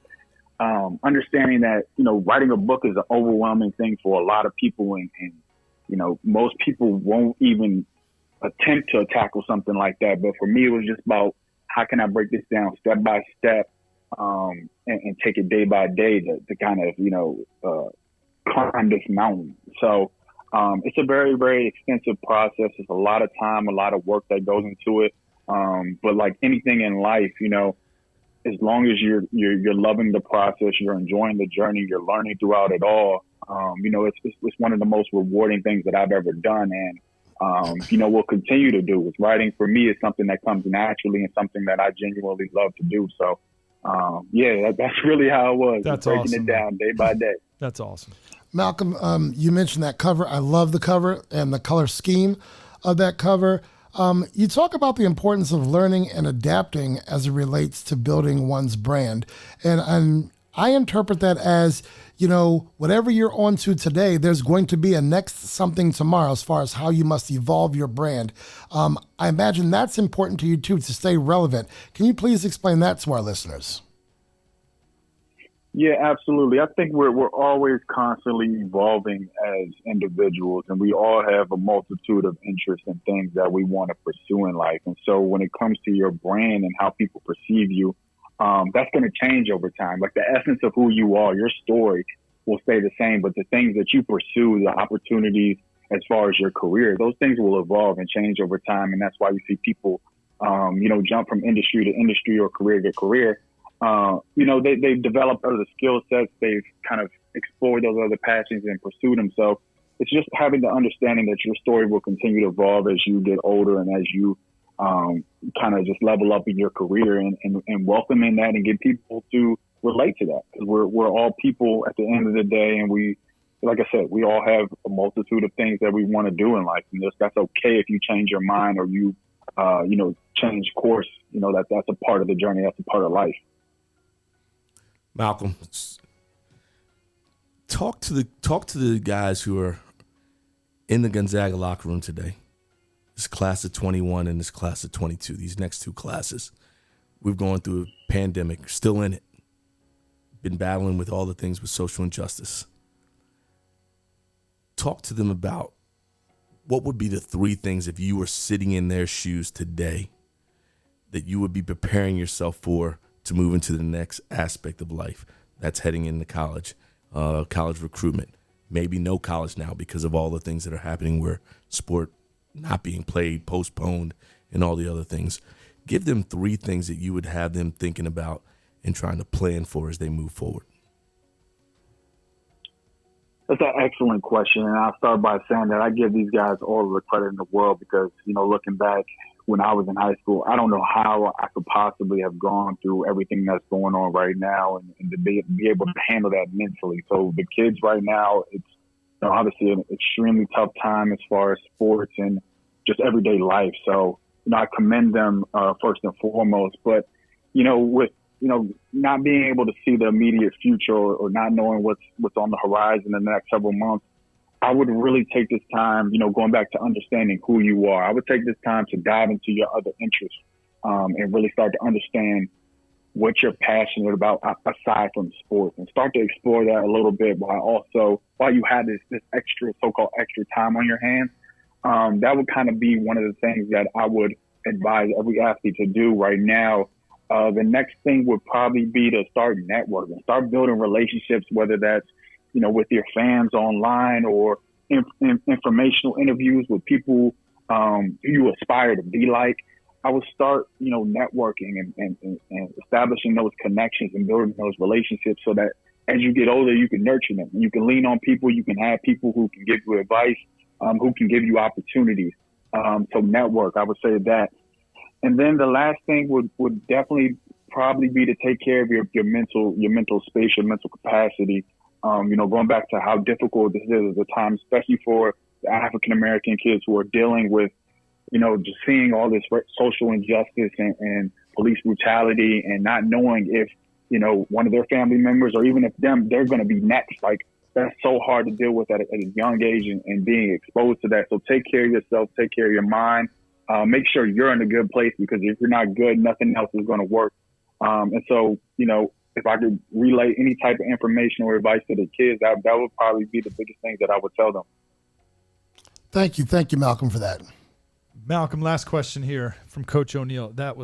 Speaker 8: understanding that, you know, writing a book is an overwhelming thing for a lot of people, and you know, most people won't even attempt to tackle something like that. But for me, it was just about, how can I break this down step by step, and take it day by day to kind of, you know, climb this mountain. So it's a very, very extensive process. It's a lot of time, a lot of work that goes into it. But like anything in life, you know, as long as you're loving the process, you're enjoying the journey, you're learning throughout it all, you know, it's one of the most rewarding things that I've ever done. And, you know, we'll continue to do. It's writing for me is something that comes naturally and something that I genuinely love to do. So, yeah, that's really how it was.
Speaker 4: That's
Speaker 8: breaking
Speaker 4: awesome,
Speaker 8: it down day by day.
Speaker 4: That's awesome.
Speaker 1: Malcolm, you mentioned that cover. I love the cover and the color scheme of that cover. You talk about the importance of learning and adapting as it relates to building one's brand. And I interpret that as, you know, whatever you're on to today, there's going to be a next something tomorrow as far as how you must evolve your brand. I imagine that's important to you, too, to stay relevant. Can you please explain that to our listeners?
Speaker 8: Yeah, absolutely. I think we're always constantly evolving as individuals, and we all have a multitude of interests and things that we want to pursue in life. And so when it comes to your brand and how people perceive you, that's going to change over time. Like the essence of who you are, your story will stay the same, but the things that you pursue, the opportunities as far as your career, those things will evolve and change over time. And that's why we see people, jump from industry to industry or career to career. They've developed other skill sets. They've kind of explored those other passions and pursued them. So it's just having the understanding that your story will continue to evolve as you get older and as you kind of just level up in your career and welcoming that and get people to relate to that. Because we're all people at the end of the day, and we, like I said, we all have a multitude of things that we want to do in life. And that's okay if you change your mind or you, change course. That's a part of the journey. That's a part of life.
Speaker 3: Malcolm, talk to the guys who are in the Gonzaga locker room today. This class of 21 and this class of 22, these next two classes. We've gone through a pandemic, still in it. Been battling with all the things with social injustice. Talk to them about what would be the three things, if you were sitting in their shoes today, that you would be preparing yourself for to move into the next aspect of life. That's heading into college, college recruitment. Maybe no college now because of all the things that are happening where sport not being played, postponed, and all the other things. Give them three things that you would have them thinking about and trying to plan for as they move forward.
Speaker 8: That's an excellent question. And I'll start by saying that I give these guys all the credit in the world because, looking back when I was in high school, I don't know how I could possibly have gone through everything that's going on right now and to be able to handle that mentally. So the kids right now, it's obviously an extremely tough time as far as sports and just everyday life. So, I commend them first and foremost. But, with not being able to see the immediate future or not knowing what's on the horizon in the next several months, I would really take this time, going back to understanding who you are. I would take this time to dive into your other interests and really start to understand what you're passionate about aside from sports and start to explore that a little bit while you have this extra, so-called extra time on your hands. That would kind of be one of the things that I would advise every athlete to do right now. The next thing would probably be to start networking, start building relationships, whether that's, with your fans online or informational interviews with people who you aspire to be like. I would start, networking and establishing those connections and building those relationships so that as you get older, you can nurture them. You can lean on people. You can have people who can give you advice, who can give you opportunities. So network, I would say that. And then the last thing would definitely probably be to take care of your mental space, your mental capacity. Going back to how difficult this is at the time, especially for the African-American kids who are dealing with, just seeing all this social injustice and police brutality and not knowing if, one of their family members or even if they're going to be next. Like, that's so hard to deal with at a young age and being exposed to that. So take care of yourself, take care of your mind. Make sure you're in a good place because if you're not good, nothing else is going to work. And so, if I could relay any type of information or advice to the kids, that would probably be the biggest thing that I would tell them.
Speaker 1: Thank you, Malcolm, for that.
Speaker 4: Malcolm, last question here from Coach O'Neill. That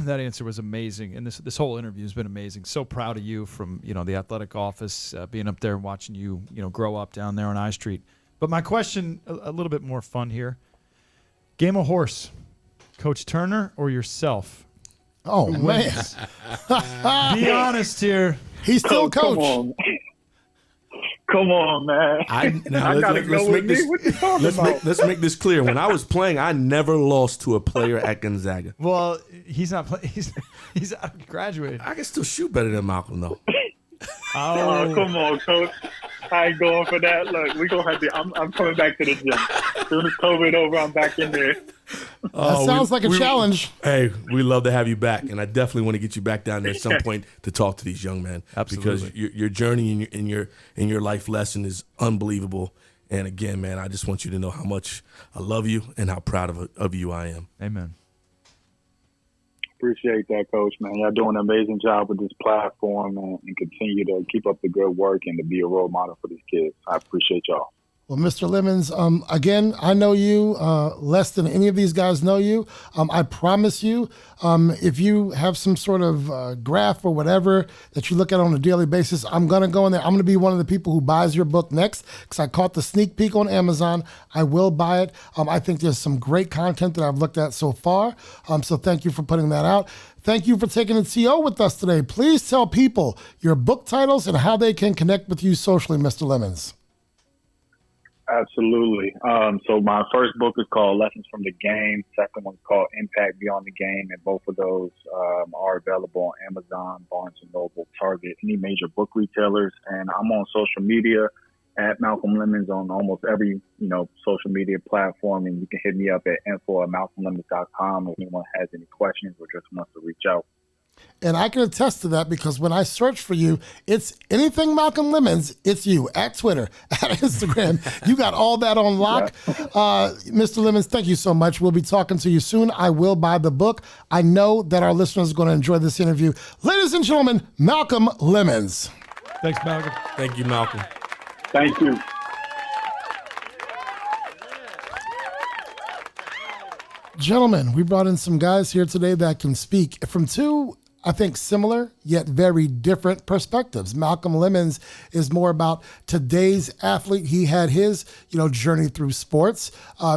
Speaker 4: answer was amazing, and this whole interview has been amazing. So proud of you from the athletic office, being up there and watching you grow up down there on I Street. But my question, a little bit more fun here. Game of horse, Coach Turner or yourself?
Speaker 1: Oh, man.
Speaker 4: Be honest here.
Speaker 1: He's still coach.
Speaker 8: Come on, man.
Speaker 3: Let's make this clear. When I was playing, I never lost to a player at Gonzaga.
Speaker 4: Well, he's not playing. He's graduated.
Speaker 3: I can still shoot better than Malcolm, though.
Speaker 8: Oh, come on, Coach. I ain't going for that. Look, we gonna have to. I'm coming back to the gym. As soon as COVID over, I'm back in there.
Speaker 1: That sounds like a challenge.
Speaker 3: Hey, we love to have you back, and I definitely want to get you back down there at some point to talk to these young men.
Speaker 4: Absolutely,
Speaker 3: because your journey and your life lesson is unbelievable. And again, man, I just want you to know how much I love you and how proud of you I am.
Speaker 4: Amen.
Speaker 8: Appreciate that, Coach, man. Y'all doing an amazing job with this platform, man, and continue to keep up the good work and to be a role model for these kids. I appreciate y'all.
Speaker 1: Well, Mr. Lemmons, again, I know you less than any of these guys know you. I promise you, if you have some sort of graph or whatever that you look at on a daily basis, I'm going to go in there. I'm going to be one of the people who buys your book next because I caught the sneak peek on Amazon. I will buy it. I think there's some great content that I've looked at so far. So thank you for putting that out. Thank you for taking the TO with us today. Please tell people your book titles and how they can connect with you socially, Mr. Lemmons.
Speaker 8: Absolutely. So my first book is called Lessons from the Game. Second one's called Impact Beyond the Game. And both of those are available on Amazon, Barnes & Noble, Target, any major book retailers. And I'm on social media at Malcolm Lemmons on almost every, social media platform. And you can hit me up at info@malcolmlemmons.com if anyone has any questions or just wants to reach out.
Speaker 1: And I can attest to that because when I search for you, it's anything Malcolm Lemmons, it's you at Twitter, at Instagram. You got all that on lock. Mr. Lemmons, thank you so much. We'll be talking to you soon. I will buy the book. I know that our listeners are going to enjoy this interview. Ladies and gentlemen, Malcolm Lemmons.
Speaker 4: Thanks, Malcolm.
Speaker 3: Thank you, Malcolm.
Speaker 8: Thank you.
Speaker 1: Gentlemen, we brought in some guys here today that can speak from two, I think, similar yet very different perspectives. Malcolm Lemmons is more about today's athlete. He had his, journey through sports.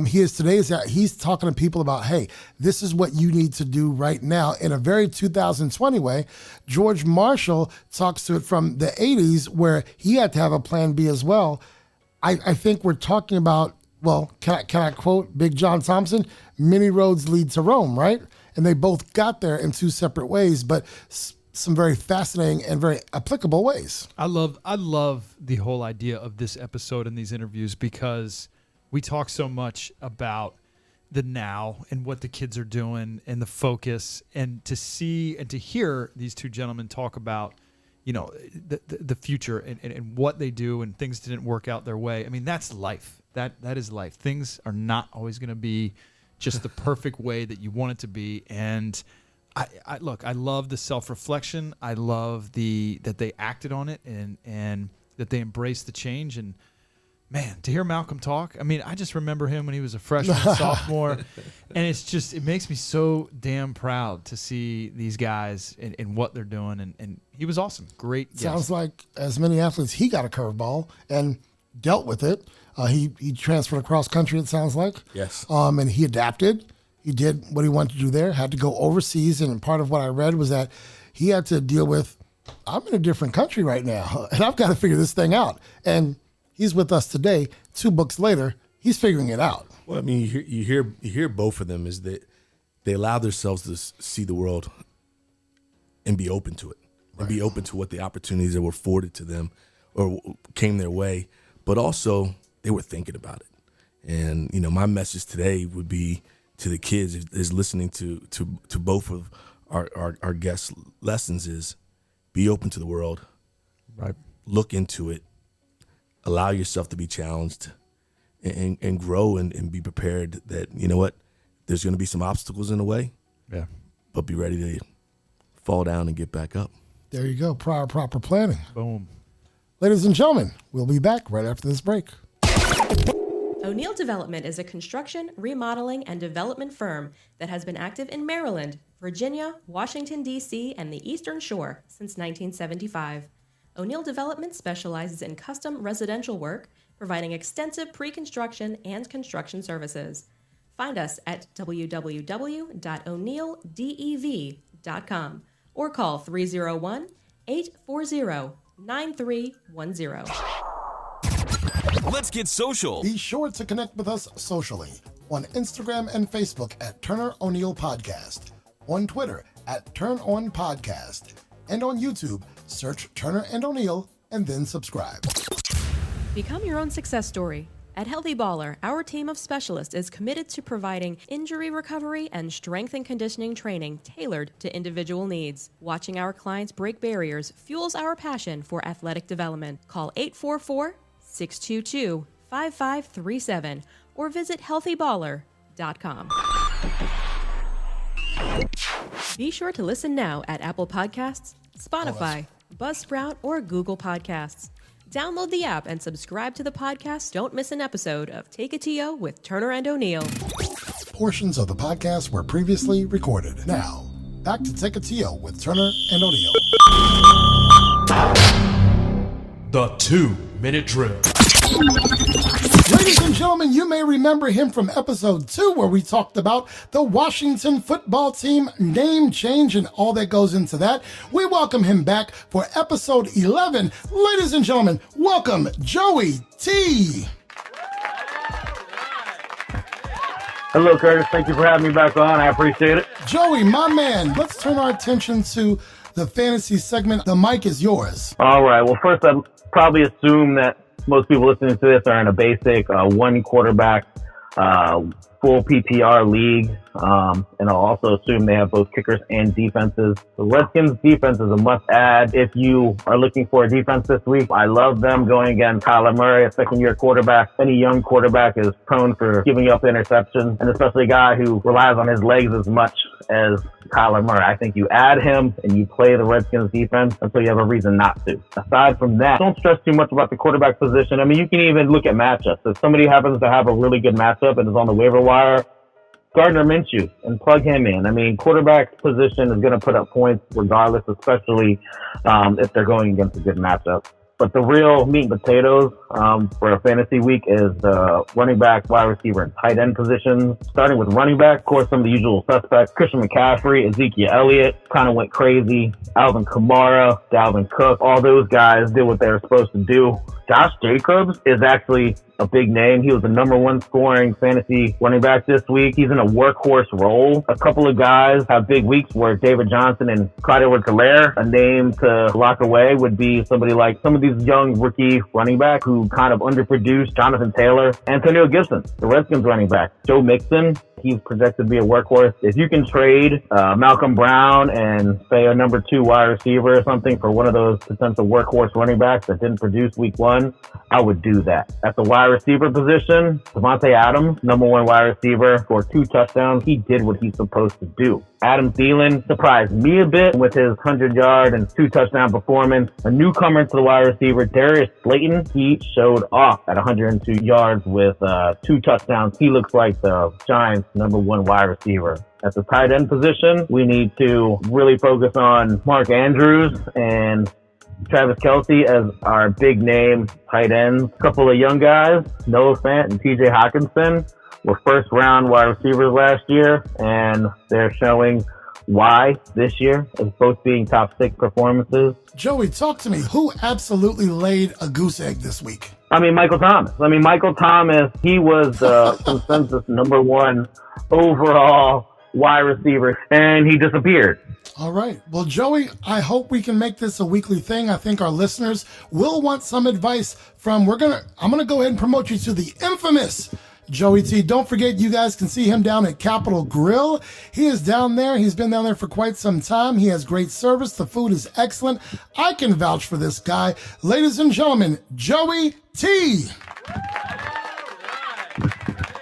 Speaker 1: He's talking to people about, hey, this is what you need to do right now in a very 2020 way. George Marshall talks to it from the 80s where he had to have a plan B as well. I think we're talking about, well, can I quote Big John Thompson? Many roads lead to Rome, right? And they both got there in two separate ways, but some very fascinating and very applicable ways.
Speaker 4: I love the whole idea of this episode and these interviews because we talk so much about the now and what the kids are doing and the focus, and to see and to hear these two gentlemen talk about, the future and what they do and things didn't work out their way. I mean, that's life. That is life. Things are not always going to be just the perfect way that you want it to be. And I love the self-reflection. I love that they acted on it and that they embraced the change. And man, to hear Malcolm talk, I mean, I just remember him when he was a freshman, sophomore, and it makes me so damn proud to see these guys and what they're doing. And he was awesome. Great guest.
Speaker 1: Sounds like as many athletes, he got a curveball and dealt with it. He transferred across country, it sounds like.
Speaker 3: Yes.
Speaker 1: And he adapted. He did what he wanted to do there, had to go overseas. And part of what I read was that he had to deal with, I'm in a different country right now, and I've got to figure this thing out. And he's with us today. 2 books later, he's figuring it out.
Speaker 3: Well, I mean, you hear both of them is that they allow themselves to see the world and be open to it, and be open to what the opportunities that were afforded to them or came their way, but also they were thinking about it. And, my message today would be to the kids is listening to both of our guest lessons is be open to the world,
Speaker 4: right?
Speaker 3: Look into it, allow yourself to be challenged and grow and be prepared that, there's going to be some obstacles in the way.
Speaker 4: Yeah.
Speaker 3: But be ready to fall down and get back up.
Speaker 1: There you go. Proper planning.
Speaker 4: Boom.
Speaker 1: Ladies and gentlemen, we'll be back right after this break.
Speaker 2: O'Neill Development is a construction, remodeling, and development firm that has been active in Maryland, Virginia, Washington, D.C., and the Eastern Shore since 1975. O'Neill Development specializes in custom residential work, providing extensive pre-construction and construction services. Find us at www.o'neilldev.com or call 301-840-9310.
Speaker 9: Let's get social.
Speaker 1: Be sure to connect with us socially on Instagram and Facebook at Turner O'Neill Podcast, on Twitter at Turn On Podcast, and on YouTube, search Turner and O'Neill and then subscribe.
Speaker 2: Become your own success story. At Healthy Baller, our team of specialists is committed to providing injury recovery and strength and conditioning training tailored to individual needs. Watching our clients break barriers fuels our passion for athletic development. Call 844-622-5537 or visit healthyballer.com. Be sure to listen now at Apple Podcasts, Spotify, Buzzsprout, or Google Podcasts. Download the app and subscribe to the podcast. Don't miss an episode of Take a TO with Turner and O'Neill.
Speaker 1: Portions of the podcast were previously recorded. Now, back to Take a TO with Turner and O'Neill.
Speaker 10: The 2-minute drill.
Speaker 1: Ladies and gentlemen, you may remember him from episode 2 where we talked about the Washington football team name change and all that goes into that. We welcome him back for episode 11. Ladies and gentlemen, welcome Joey T.
Speaker 11: Hello, Curtis. Thank you for having me back on. I appreciate it.
Speaker 1: Joey, my man, let's turn our attention to the fantasy segment. The mic is yours.
Speaker 11: All right. Well, first, I'd probably assume that most people listening to this are in a basic one quarterback, full PPR league. And I'll also assume they have both kickers and defenses. The Redskins defense is a must add if you are looking for a defense this week. I love them going against Kyler Murray, a second-year quarterback. Any young quarterback is prone for giving up interceptions, and especially a guy who relies on his legs as much as Kyler Murray. I think you add him and you play the Redskins defense until you have a reason not to. Aside from that, don't stress too much about the quarterback position. I mean, you can even look at matchups. If somebody happens to have a really good matchup and is on the waiver wire, Gardner Minshew, and plug him in. I mean, quarterback position is going to put up points regardless, especially if they're going against a good matchup. But the real meat and potatoes for a fantasy week is the running back, wide receiver, and tight end positions. Starting with running back, of course, some of the usual suspects. Christian McCaffrey, Ezekiel Elliott kind of went crazy. Alvin Kamara, Dalvin Cook, all those guys did what they were supposed to do. Josh Jacobs is actually a big name. He was the number 1 scoring fantasy running back this week. He's in a workhorse role. A couple of guys have big weeks where David Johnson and Clyde Edwards-Helaire, a name to lock away would be somebody like some of these young rookie running backs who kind of underproduced. Jonathan Taylor, Antonio Gibson, the Redskins running back, Joe Mixon. He's projected to be a workhorse. If you can trade Malcolm Brown and say a number 2 wide receiver or something for one of those potential workhorse running backs that didn't produce week 1, I would do that. At the wide receiver position, Devontae Adams, number 1 wide receiver, scored 2 touchdowns. He did what he's supposed to do. Adam Thielen surprised me a bit with his 100-yard and 2-touchdown performance. A newcomer to the wide receiver, Darius Slayton, he showed off at 102 yards with 2 touchdowns. He looks like the Giants' number 1 wide receiver. At the tight end position, we need to really focus on Mark Andrews and Travis Kelce as our big name tight ends. A couple of young guys, Noah Fant and TJ Hawkinson, were first-round wide receivers last year, and they're showing why this year as both being top 6 performances.
Speaker 1: Joey, talk to me. Who absolutely laid a goose egg this week?
Speaker 11: Michael Thomas. Michael Thomas, he was the consensus number 1 overall wide receiver, and he disappeared.
Speaker 1: All right. Well, Joey, I hope we can make this a weekly thing. I think our listeners will want some advice from, I'm going to go ahead and promote you to the infamous Joey T. Don't forget, you guys can see him down at Capitol Grill. He is down there. He's been down there for quite some time. He has great service. The food is excellent. I can vouch for this guy. Ladies and gentlemen, Joey T.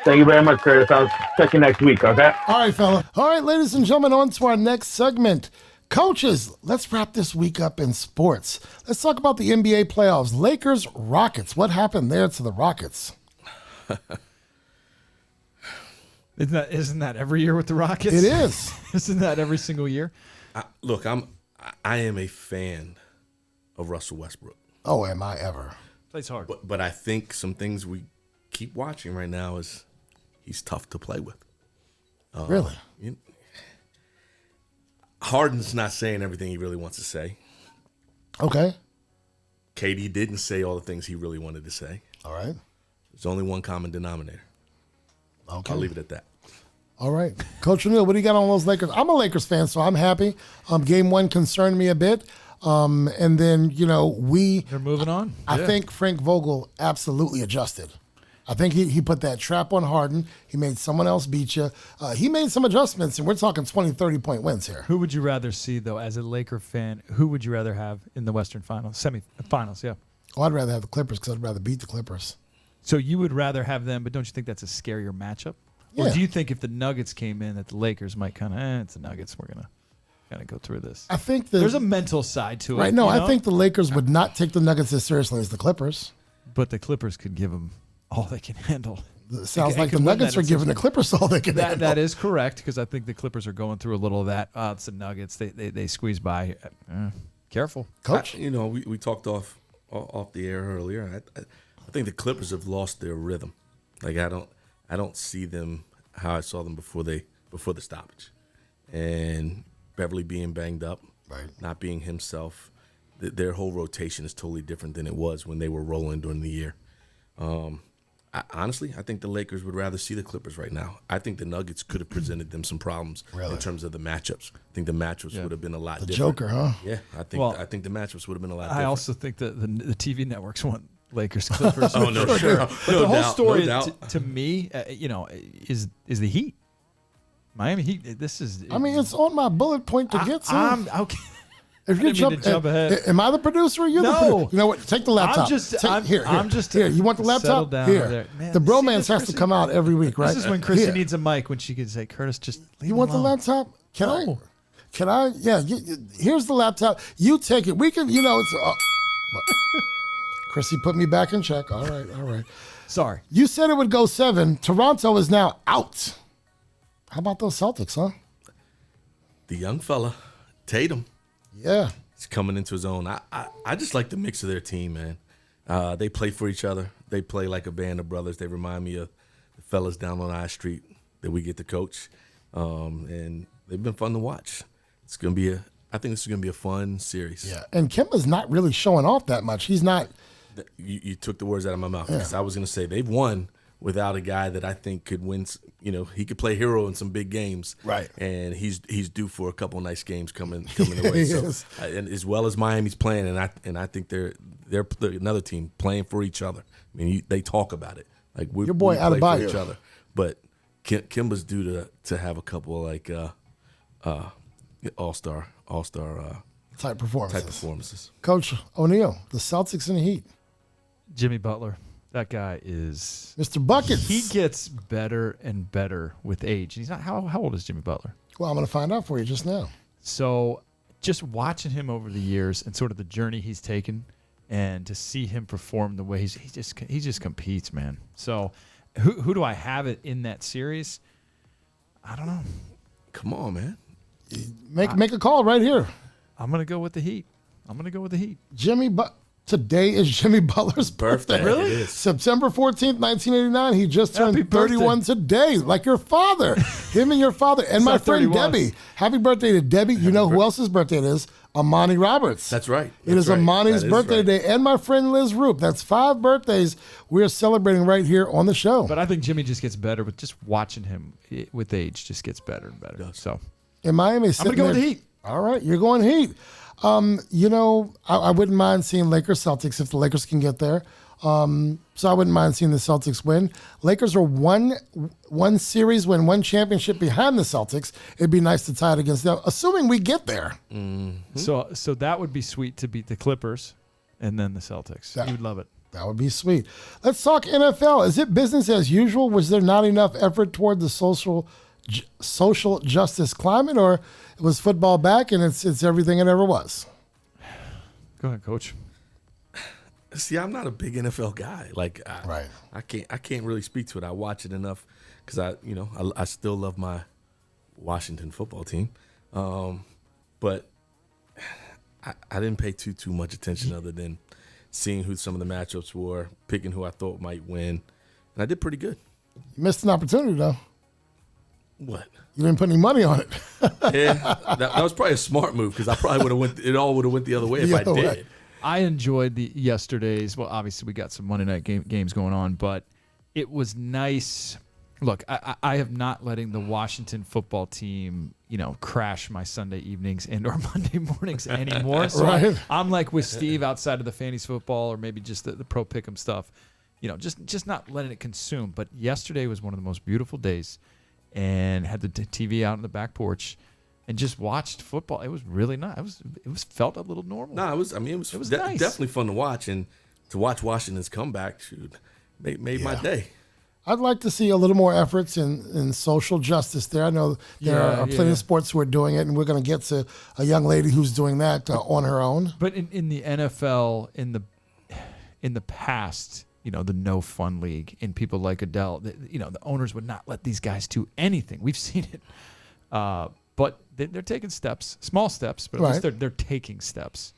Speaker 11: Thank you very much, Curtis. I'll check you next week, okay?
Speaker 1: All right, fella. All right, ladies and gentlemen, on to our next segment. Coaches, let's wrap this week up in sports. Let's talk about the NBA playoffs. Lakers, Rockets. What happened there to the Rockets?
Speaker 4: Isn't that every year with the Rockets?
Speaker 1: It is.
Speaker 4: Isn't that every single year?
Speaker 3: I am a fan of Russell Westbrook.
Speaker 1: Oh, am I ever?
Speaker 4: Plays hard.
Speaker 3: But I think some things we keep watching right now is he's tough to play with.
Speaker 1: Really?
Speaker 3: Harden's not saying everything he really wants to say.
Speaker 1: Okay.
Speaker 3: KD didn't say all the things he really wanted to say.
Speaker 1: All right.
Speaker 3: There's only one common denominator.
Speaker 1: Okay.
Speaker 3: I'll leave it at that.
Speaker 1: All right. Coach O'Neill, what do you got on those Lakers? I'm a Lakers fan, so I'm happy. Game 1 concerned me a bit. And then,
Speaker 4: They're moving on.
Speaker 1: I think Frank Vogel absolutely adjusted. I think he put that trap on Harden. He made someone else beat you. He made some adjustments, and we're talking 20, 30-point wins here.
Speaker 4: Who would you rather see, though, as a Laker fan? Who would you rather have in the Western Finals? Semifinals, yeah.
Speaker 1: Oh, I'd rather have the Clippers because I'd rather beat the Clippers.
Speaker 4: So you would rather have them, but don't you think that's a scarier matchup?
Speaker 1: Yeah.
Speaker 4: Or do you think if the Nuggets came in that the Lakers might kind of, it's the Nuggets, we're going to... Gotta go through this.
Speaker 1: I think
Speaker 4: there's a mental side to it.
Speaker 1: Right, no, I think the Lakers would not take the Nuggets as seriously as the Clippers.
Speaker 4: But the Clippers could give them all they can handle.
Speaker 1: It sounds like the Nuggets are giving the Clippers all they can handle.
Speaker 4: That is correct, because I think the Clippers are going through a little of that. It's the Nuggets. They squeeze by. Careful.
Speaker 1: Coach?
Speaker 3: We talked off the air earlier. I think the Clippers have lost their rhythm. Like I don't see them how I saw them before the stoppage. And Beverly being banged up,
Speaker 1: right,
Speaker 3: not being himself, their whole rotation is totally different than it was when they were rolling during the year. Honestly, I think the Lakers would rather see the Clippers right now. I think the Nuggets could have presented them some problems in terms of the matchups. I think the matchups would have been a lot different.
Speaker 1: Joker, huh?
Speaker 3: Yeah, I think the matchups would have been a lot different.
Speaker 4: I also think that the TV networks want Lakers Clippers.
Speaker 3: Oh, no, sure.
Speaker 4: But the whole story to me, is the Heat. Miami Heat. This is.
Speaker 1: I mean, it's on my bullet point to get to.
Speaker 4: I'm okay.
Speaker 1: If you jump
Speaker 4: ahead.
Speaker 1: Am I the producer or you the producer? You know what? Take the laptop. Here. You want the laptop? Here.
Speaker 4: Man,
Speaker 1: the bromance has to come out every week, right?
Speaker 4: This is when Chrissy needs a mic, when she can say, Kurtis, just leave
Speaker 1: You want
Speaker 4: alone.
Speaker 1: the laptop? Can I? Yeah. Here's the laptop. You take it. We can, it's. Chrissy put me back in check. All right.
Speaker 4: Sorry.
Speaker 1: You said it would go 7. Toronto is now out. How about those Celtics, huh?
Speaker 3: The young fella, Tatum.
Speaker 1: Yeah.
Speaker 3: He's coming into his own. I just like the mix of their team, man. They play for each other. They play like a band of brothers. They remind me of the fellas down on I Street that we get to coach. And they've been fun to watch. I think this is going to be a fun series.
Speaker 1: Yeah. And Kemba's not really showing off that much. He's not.
Speaker 3: You took the words out of my mouth. Because I was going to say they've won without a guy that I think could win. He could play hero in some big games.
Speaker 1: Right.
Speaker 3: And he's due for a couple nice games coming away. So, and as well as Miami's playing, and I think they're another team playing for each other. I mean, they talk about it. Like
Speaker 1: your boy
Speaker 3: we play for
Speaker 1: each
Speaker 3: other. But Kemba's due to have a couple like all-star
Speaker 1: type performances. Coach O'Neal, the Celtics and the Heat.
Speaker 4: Jimmy Butler. That guy is
Speaker 1: Mr. Buckets.
Speaker 4: He gets better and better with age. And he's not. How old is Jimmy Butler?
Speaker 1: Well, I'm going to find out for you just now.
Speaker 4: So, just watching him over the years and sort of the journey he's taken, and to see him perform the way he just competes, man. So, who do I have it in that series? I don't know.
Speaker 3: Come on, man.
Speaker 1: Make a call right here.
Speaker 4: I'm going to go with the Heat.
Speaker 1: Today is Jimmy Butler's birthday.
Speaker 4: Really?
Speaker 3: It is.
Speaker 1: September 14th, 1989. He just turned 31 today, like your father. Him and your father. And my friend
Speaker 4: 31.
Speaker 1: Debbie. Happy birthday to Debbie. You know who else's birthday it is? Amani Roberts.
Speaker 3: That's right.
Speaker 1: It is Amani's birthday today. And my friend Liz Roop. That's 5 birthdays we're celebrating right here on the show.
Speaker 4: But I think Jimmy just gets better with just watching him with age. Just gets better and better. So,
Speaker 1: in Miami,
Speaker 4: I'm going to go with the Heat.
Speaker 1: All right, you're going Heat. I wouldn't mind seeing Lakers Celtics if the Lakers can get there. So I wouldn't mind seeing the Celtics win. Lakers are one series win, one championship behind the Celtics. It'd be nice to tie it against them, assuming we get there.
Speaker 3: Mm-hmm.
Speaker 4: So that would be sweet to beat the Clippers and then the Celtics. You'd love it.
Speaker 1: That would be sweet. Let's talk NFL. Is it business as usual? Was there not enough effort toward the social justice climate, or was football back and it's everything it ever was?
Speaker 4: Go ahead, Coach.
Speaker 3: See, I'm not a big NFL guy.
Speaker 1: Right.
Speaker 3: I can't really speak to it. I watch it enough because I still love my Washington football team, but I didn't pay too much attention other than seeing who some of the matchups were, picking who I thought might win, and I did pretty good.
Speaker 1: You missed an opportunity though.
Speaker 3: What?
Speaker 1: You didn't put any money on it.
Speaker 3: Yeah, that was probably a smart move because I probably would have went. It all would have went the other way if I did.
Speaker 1: Way.
Speaker 4: I enjoyed the yesterday's. Well, obviously we got some Monday night games going on, but it was nice. Look, I have not letting the Washington football team, crash my Sunday evenings and or Monday mornings anymore. So
Speaker 1: right.
Speaker 4: I'm like with Steve outside of the fantasy football or maybe just the pro pick'em stuff. Just not letting it consume. But yesterday was one of the most beautiful days. And had the TV out on the back porch, and just watched football. It was really nice. It was felt a little normal.
Speaker 3: No, it was
Speaker 4: nice.
Speaker 3: Definitely fun to watch, and to watch Washington's comeback made my day.
Speaker 1: I'd like to see a little more efforts in social justice there. I know there are plenty of sports who are doing it, and we're going to get to a young lady who's doing that on her own.
Speaker 4: But in the NFL, in the past, the no fun league, and people like Adele, the owners would not let these guys do anything. We've seen it, but they're taking steps, small steps, but at least they're taking steps.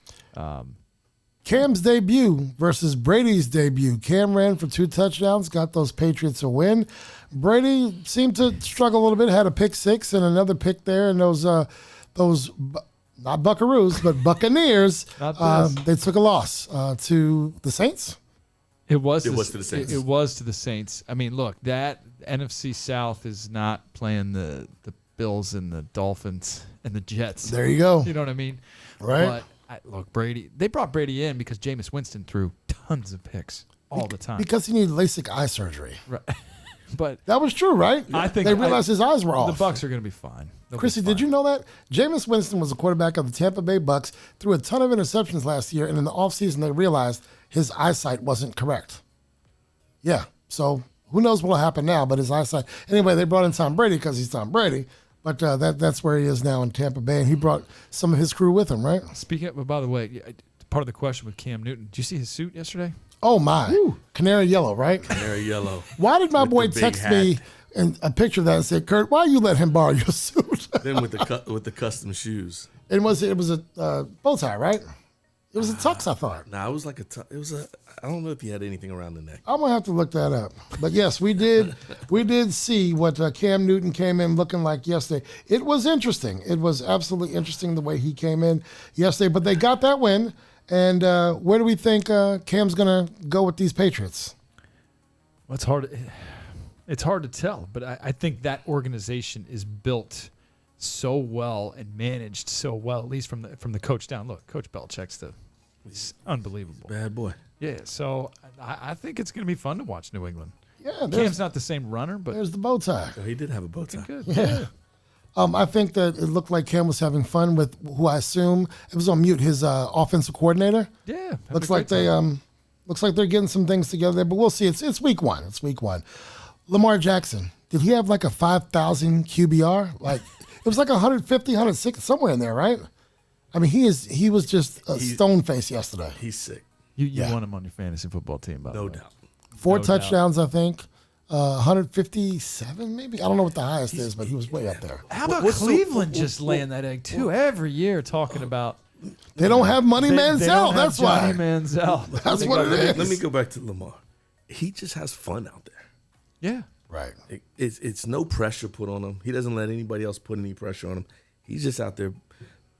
Speaker 1: Cam's debut versus Brady's debut. Cam ran for 2 touchdowns, got those Patriots a win. Brady seemed to struggle a little bit, had a pick 6 and another pick there, and those not Buckaroos, but Buccaneers, they took a loss to the Saints.
Speaker 4: It was to
Speaker 3: the Saints.
Speaker 4: It was to the Saints. I mean, look, that NFC South is not playing the Bills and the Dolphins and the Jets.
Speaker 1: There you go.
Speaker 4: You know what I mean?
Speaker 1: Right.
Speaker 4: But look, Brady. They brought Brady in because Jameis Winston threw tons of picks all the time
Speaker 1: because he needed LASIK eye surgery.
Speaker 4: Right. But
Speaker 1: that was true, right?
Speaker 4: I think
Speaker 1: they realized his eyes were off.
Speaker 4: The Bucs are going to be fine.
Speaker 1: Chrissy, did you know that Jameis Winston was the quarterback of the Tampa Bay Bucs, threw a ton of interceptions last year, and in the offseason they realized his eyesight wasn't correct. Yeah, so who knows what will happen now? But his eyesight. Anyway, they brought in Tom Brady because he's Tom Brady. But that's where he is now in Tampa Bay, and he brought some of his crew with him, right?
Speaker 4: Speaking of, by the way, part of the question with Cam Newton, did you see his suit yesterday?
Speaker 1: Oh, my. Woo. Canary yellow, right?
Speaker 3: Canary yellow.
Speaker 1: Why did my boy text me a picture of that and say, Kurt, why you let him borrow your suit?
Speaker 3: Then with the custom shoes.
Speaker 1: It was a bow tie, right? It was a tux, I thought.
Speaker 3: Nah, it was like I don't know if he had anything around the neck.
Speaker 1: I'm going to have to look that up. But, yes, we did see what Cam Newton came in looking like yesterday. It was interesting. It was absolutely interesting the way he came in yesterday. But they got that win. And where do we think Cam's going to go with these Patriots?
Speaker 4: Well, it's hard to tell. But I think that organization is built so well and managed so well, at least from the coach down. Look, Coach Belichick's he's unbelievable.
Speaker 3: Bad boy.
Speaker 4: Yeah, so I think it's going to be fun to watch New England.
Speaker 1: Yeah,
Speaker 4: Cam's not the same runner, but
Speaker 1: there's the bow tie.
Speaker 3: Oh, he did have a bow tie.
Speaker 4: Good.
Speaker 1: Yeah. I think that it looked like Cam was having fun with who I assume it was on mute. His offensive coordinator.
Speaker 4: Yeah,
Speaker 1: looks like they're getting some things together there, but we'll see. It's week one. It's week one. Lamar Jackson, did he have like a 5,000 QBR? Like it was like 150, 160, somewhere in there, right? I mean, he was just a stone face yesterday.
Speaker 3: He's sick.
Speaker 4: You want him on your fantasy football team, by the way.
Speaker 3: No doubt.
Speaker 1: 4 touchdowns, I think. 157, maybe. I don't know what the highest is, but he was way up there.
Speaker 4: How about Cleveland just laying that egg too every year, talking about
Speaker 1: they don't have Money Manziel. That's why.
Speaker 4: Johnny Manziel.
Speaker 1: That's what it is.
Speaker 3: Let me go back to Lamar. He just has fun out there.
Speaker 4: Yeah.
Speaker 1: Right.
Speaker 3: It's no pressure put on him. He doesn't let anybody else put any pressure on him. He's just out there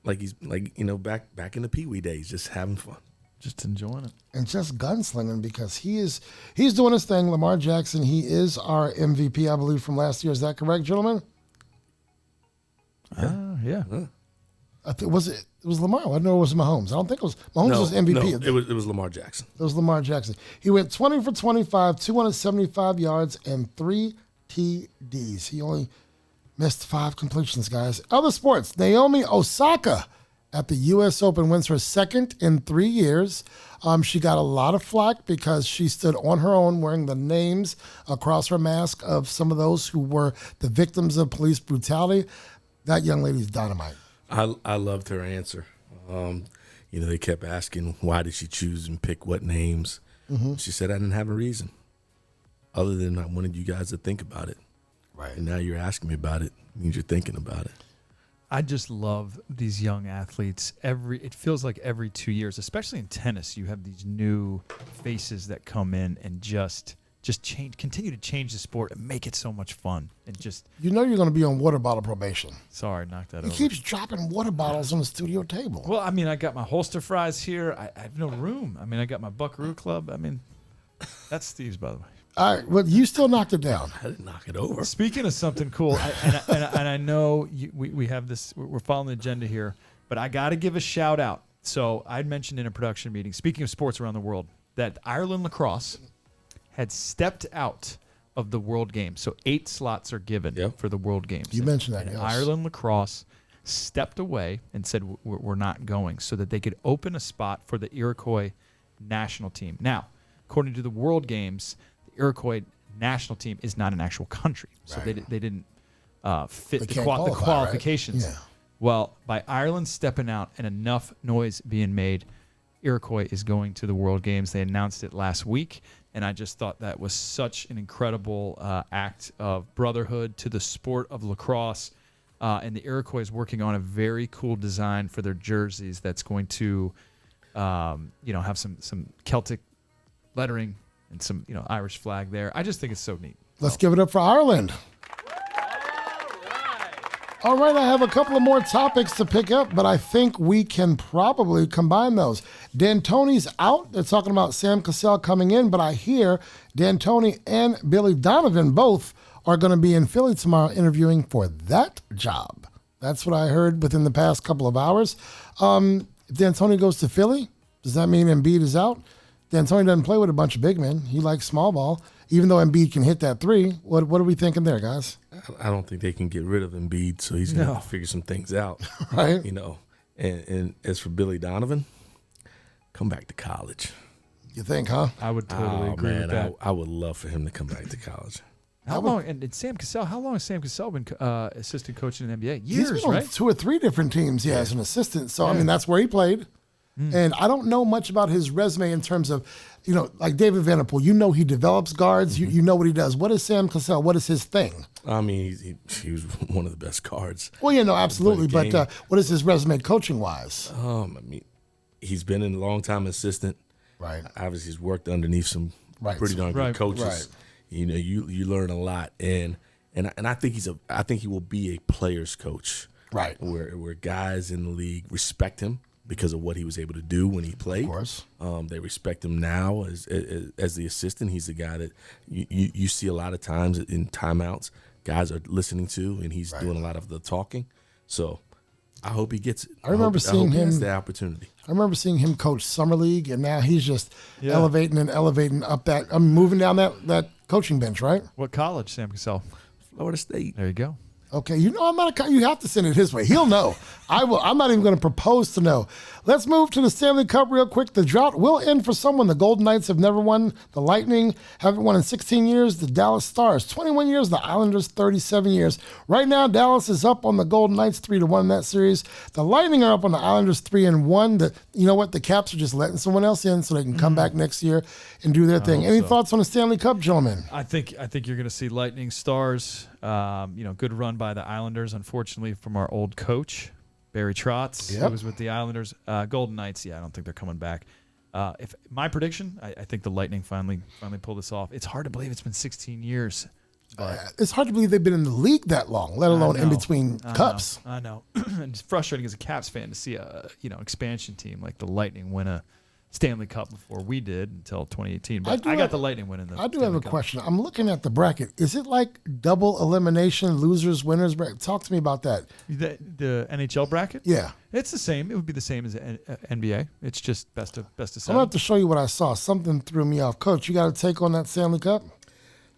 Speaker 3: like he's back in the Pee Wee days, just having fun.
Speaker 4: Just enjoying it.
Speaker 1: And just gunslinging because he's doing his thing. Lamar Jackson, he is our MVP, I believe, from last year. Is that correct, gentlemen?
Speaker 4: Yeah.
Speaker 1: I think, it was Lamar. I know it was Mahomes. I don't think it was. Mahomes was MVP.
Speaker 3: No, it was Lamar Jackson.
Speaker 1: It was Lamar Jackson. He went 20 for 25, 275 yards, and 3 TDs. He only missed 5 completions, guys. Other sports, Naomi Osaka at the U.S. Open wins her second in 3 years. She got a lot of flack because she stood on her own wearing the names across her mask of some of those who were the victims of police brutality. That young lady's dynamite.
Speaker 3: I loved her answer. They kept asking, why did she choose and pick what names? Mm-hmm. She said, I didn't have a reason other than I wanted you guys to think about it.
Speaker 1: Right.
Speaker 3: And now you're asking me about it. It means you're thinking about it.
Speaker 4: I just love these young athletes. It feels like every 2 years, especially in tennis, you have these new faces that come in and just continue to change the sport and make it so much fun. And just
Speaker 1: you're going to be on water bottle probation.
Speaker 4: Sorry, knock that over.
Speaker 1: He keeps dropping water bottles on the studio table.
Speaker 4: Well, I mean, I got my holster fries here. I have no room. I mean, I got my Buckaroo Club. I mean, that's Steve's, by the way.
Speaker 1: All right, well, you still knocked it down.
Speaker 3: I didn't knock it over.
Speaker 4: Speaking of something cool, and I know we have this, we're following the agenda here, but I got to give a shout out. So I'd mentioned in a production meeting, speaking of sports around the world, that Ireland Lacrosse had stepped out of the World Games. So 8 slots are given for the World Games.
Speaker 1: You mentioned that,
Speaker 4: and
Speaker 1: yes.
Speaker 4: Ireland Lacrosse stepped away and said, we're not going, so that they could open a spot for the Iroquois national team. Now, according to the World Games, Iroquois national team is not an actual country. So they didn't fit
Speaker 1: They
Speaker 4: the
Speaker 1: can't qualify,
Speaker 4: qualifications.
Speaker 1: right? Yeah.
Speaker 4: Well, by Ireland stepping out and enough noise being made, Iroquois is going to the World Games. They announced it last week, and I just thought that was such an incredible act of brotherhood to the sport of lacrosse. And the Iroquois is working on a very cool design for their jerseys that's going to, have some Celtic lettering and some, Irish flag there. I just think it's so neat.
Speaker 1: Let's give it up for Ireland. All right, I have a couple of more topics to pick up, but I think we can probably combine those. D'Antoni's out. They're talking about Sam Cassell coming in, but I hear D'Antoni and Billy Donovan both are going to be in Philly tomorrow interviewing for that job. That's what I heard within the past couple of hours. If D'Antoni goes to Philly, does that mean Embiid is out? D'Antoni doesn't play with a bunch of big men. He likes small ball, even though Embiid can hit that three. What are we thinking there, guys?
Speaker 3: I don't think they can get rid of Embiid, so he's going to have to figure some things out.
Speaker 1: Right.
Speaker 3: And as for Billy Donovan, come back to college.
Speaker 1: You think, huh?
Speaker 4: I would totally agree with that.
Speaker 3: I would love for him to come back to college.
Speaker 4: How long? And Sam Cassell, how long has Sam Cassell been assistant coaching in the NBA? Years,
Speaker 1: He's been on
Speaker 4: right?
Speaker 1: 2 or 3 different teams, as an assistant. So, I mean, that's where he played. And I don't know much about his resume in terms of, like David Vanderpool, he develops guards. You know what he does. What is Sam Cassell? What is his thing?
Speaker 3: I mean, he was one of the best guards.
Speaker 1: Well, absolutely. But what is his resume coaching-wise?
Speaker 3: I mean, he's been a long-time assistant.
Speaker 1: Right.
Speaker 3: Obviously, he's worked underneath some pretty darn good coaches.
Speaker 1: Right.
Speaker 3: You learn a lot, and I think he will be a player's coach.
Speaker 1: Right.
Speaker 3: Where guys in the league respect him because of what he was able to do when he played.
Speaker 1: Of course.
Speaker 3: They respect him now as the assistant. He's the guy that you see a lot of times in timeouts, guys are listening to, and he's doing a lot of the talking. So I hope he gets it.
Speaker 1: I remember seeing him.
Speaker 3: He has the opportunity.
Speaker 1: I remember seeing him coach summer league, and now he's just elevating up that. I'm moving down that coaching bench, right?
Speaker 4: What college, Sam Cassell?
Speaker 3: Florida State.
Speaker 4: There you go.
Speaker 1: Okay, I'm not you have to send it his way. He'll know. I will. I'm not even going to propose to know. Let's move to the Stanley Cup real quick. The drought will end for someone. The Golden Knights have never won. The Lightning haven't won in 16 years. The Dallas Stars, 21 years. The Islanders, 37 years. Right now, Dallas is up on the Golden Knights 3-1 in that series. The Lightning are up on the Islanders 3-1. You know what? The Caps are just letting someone else in so they can come back next year and do their thing. Any thoughts on the Stanley Cup, gentlemen?
Speaker 4: I think you're going to see Lightning Stars. Good run by the Islanders, unfortunately, from our old coach, Barry Trotz, who was with the Islanders. Golden Knights, I don't think they're coming back. If my prediction, I think the Lightning finally pull this off. It's hard to believe it's been 16 years. But
Speaker 1: it's hard to believe they've been in the league that long, let alone in between cups.
Speaker 4: I know. And it's frustrating as a Caps fan to see a expansion team like the Lightning win a Stanley Cup before we did until 2018. But I got the Lightning winning the
Speaker 1: I do
Speaker 4: Stanley
Speaker 1: have a
Speaker 4: Cup.
Speaker 1: question. I'm looking at the bracket. Is it like double elimination, losers, winners bracket? Talk to me about that.
Speaker 4: The NHL bracket?
Speaker 1: Yeah.
Speaker 4: It's the same. It would be the same as NBA. It's just best of
Speaker 1: I'm going
Speaker 4: seven.
Speaker 1: to have to show you what I saw. Something threw me off. Coach, you got to take on that Stanley Cup?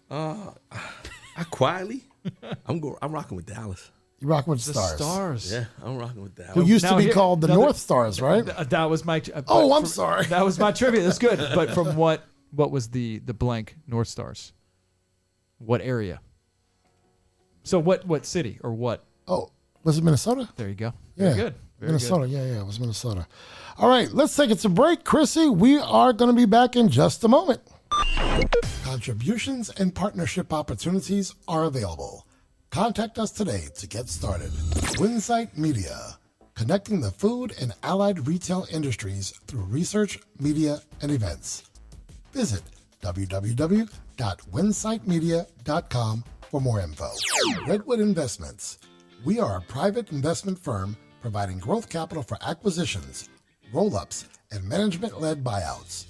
Speaker 3: I quietly, I'm rocking with Dallas.
Speaker 1: You rocking with
Speaker 4: The
Speaker 1: Stars.
Speaker 4: Stars.
Speaker 3: Yeah, I'm rocking with Dallas.
Speaker 1: Who used to
Speaker 4: Now
Speaker 1: be
Speaker 4: here-
Speaker 1: called the
Speaker 4: now
Speaker 1: North Stars, right?
Speaker 4: That was my.
Speaker 1: I'm sorry.
Speaker 4: That was my trivia. That's good. But from what was the blank North Stars? What area? So what city or what?
Speaker 1: Oh, was it Minnesota?
Speaker 4: There you go.
Speaker 1: Yeah.
Speaker 4: Very good. Very
Speaker 1: Minnesota.
Speaker 4: good.
Speaker 1: Yeah, it was Minnesota. All right, let's take it to break. Chrissy, we are going to be back in just a moment. Contributions and partnership opportunities are available. Contact us today to get started. Winsight Media, connecting the food and allied retail industries through research, media, and events. Visit www.winsightmedia.com for more info. Redwood Investments. We are a private investment firm providing growth capital for acquisitions, roll-ups, and management-led buyouts.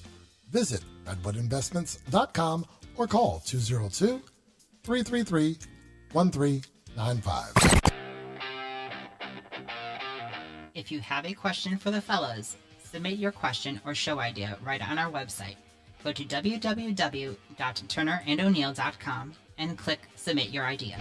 Speaker 1: Visit redwoodinvestments.com or call 202-333-1395.
Speaker 12: If you have a question for the fellows, submit your question or show idea right on our website. Go to www.turnerandoneal.com and click Submit Your Idea.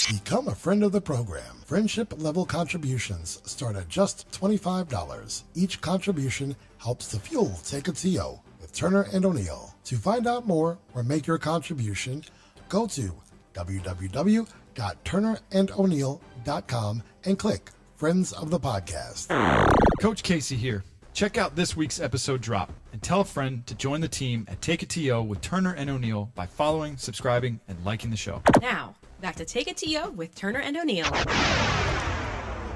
Speaker 1: Become a friend of the program. Friendship level contributions start at just $25. Each contribution helps to fuel Take a TO with with Turner and O'Neill. To find out more or make your contribution, go to www.turnerando'neill.com and click Friends of the Podcast.
Speaker 4: Coach Casey here. Check out this week's episode drop and tell a friend to join the team at Take a TO with Turner and O'Neill by following, subscribing, and liking the show.
Speaker 2: Now, back to Take a TO with Turner and O'Neill.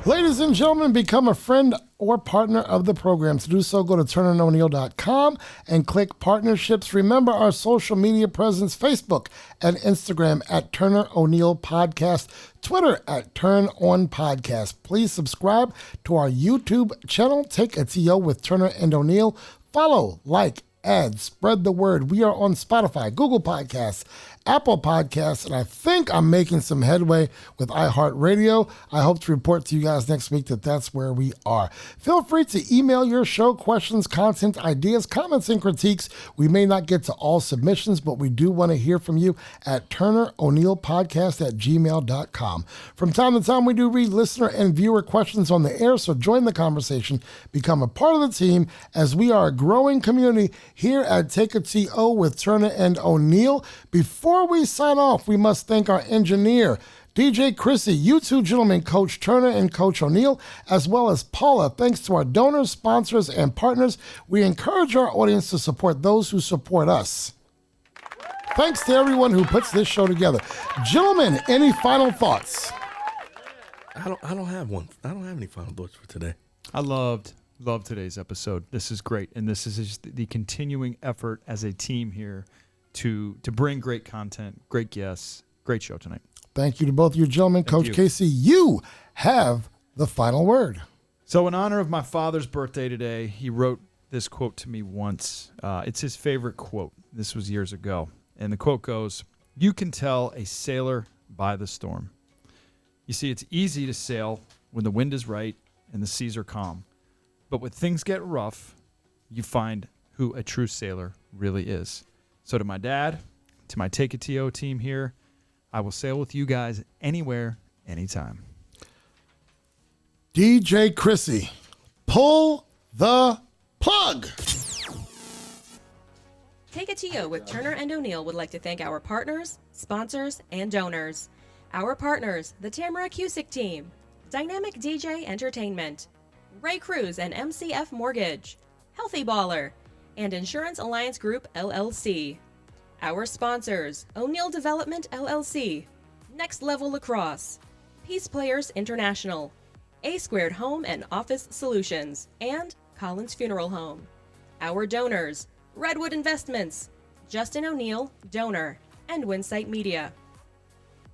Speaker 1: Ladies and gentlemen, become a friend or partner of the program. To do so, go to turnerando'neill.com and click partnerships. Remember our social media presence, Facebook and Instagram at Turner O'Neill Podcast, Twitter at Turn On Podcast. Please subscribe to our YouTube channel, Take a TO with Turner and O'Neill. Follow, like, add, spread the word. We are on Spotify, Google Podcasts, Apple Podcasts, and I think I'm making some headway with iHeartRadio. I hope to report to you guys next week that that's where we are. Feel free to email your show questions, content, ideas, comments, and critiques. We may not get to all submissions, but we do want to hear from you at turnero'neillpodcast@gmail.com. From time to time, we do read listener and viewer questions on the air, so join the conversation, become a part of the team, as we are a growing community here at Take a TO with Turner and O'Neill. Before we sign off, we must thank our engineer, DJ Chrissy, you two gentlemen, Coach Turner and Coach O'Neill, as well as Paula. Thanks to our donors, sponsors, and partners. We encourage our audience to support those who support us. Thanks to everyone who puts this show together. Gentlemen, any final thoughts?
Speaker 3: I don't have one. I don't have any final thoughts for today.
Speaker 4: I loved today's episode. This is great, and this is just the continuing effort as a team here to bring great content, great guests, great show tonight.
Speaker 1: Thank you to both of you gentlemen. Coach Casey, you have the final word.
Speaker 4: So in honor of my father's birthday today, he wrote this quote to me once. It's his favorite quote. This was years ago. And the quote goes, "You can tell a sailor by the storm." You see, it's easy to sail when the wind is right and the seas are calm. But when things get rough, you find who a true sailor really is. So to my dad, to my Take a TO team here, I will sail with you guys anywhere, anytime.
Speaker 1: DJ Chrissy, pull the plug.
Speaker 2: Take a TO with Turner and O'Neill would like to thank our partners, sponsors, and donors. Our partners, the Tamara Cusick Team, Dynamic DJ Entertainment, Ray Cruz and MCF Mortgage, Healthy Baller, and Insurance Alliance Group, LLC. Our sponsors, O'Neill Development, LLC, Next Level Lacrosse, Peace Players International, A Squared Home and Office Solutions, and Collins Funeral Home. Our donors, Redwood Investments, Justin O'Neill, donor, and Winsight Media.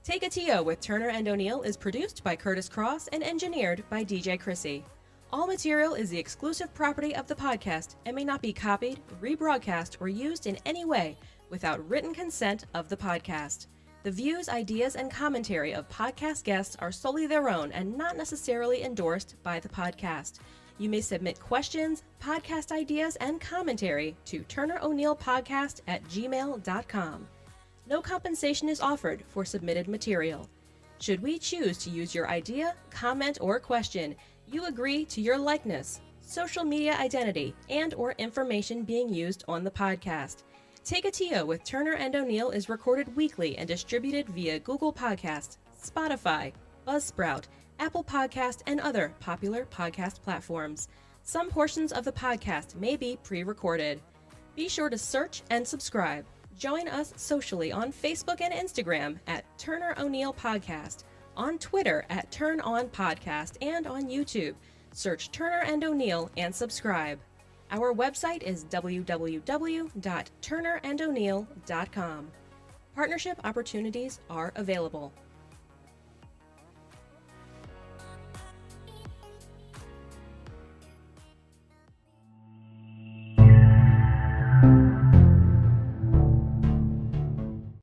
Speaker 2: Take a TO with Turner and O'Neill is produced by Kurtis Cross and engineered by DJ Chrissy. All material is the exclusive property of the podcast and may not be copied, rebroadcast, or used in any way without written consent of the podcast. The views, ideas, and commentary of podcast guests are solely their own and not necessarily endorsed by the podcast. You may submit questions, podcast ideas, and commentary to turnero'neillpodcast@gmail.com. No compensation is offered for submitted material. Should we choose to use your idea, comment, or question, you agree to your likeness, social media identity, and or information being used on the podcast. Take a TO with Turner and O'Neill is recorded weekly and distributed via Google Podcasts, Spotify, Buzzsprout, Apple Podcast, and other popular podcast platforms. Some portions of the podcast may be pre-recorded. Be sure to search and subscribe. Join us socially on Facebook and Instagram at Turner O'Neill Podcast, on Twitter at Turn On Podcast, and on YouTube. Search Turner and O'Neill and subscribe. Our website is www.turnerando'neill.com. Partnership opportunities are available.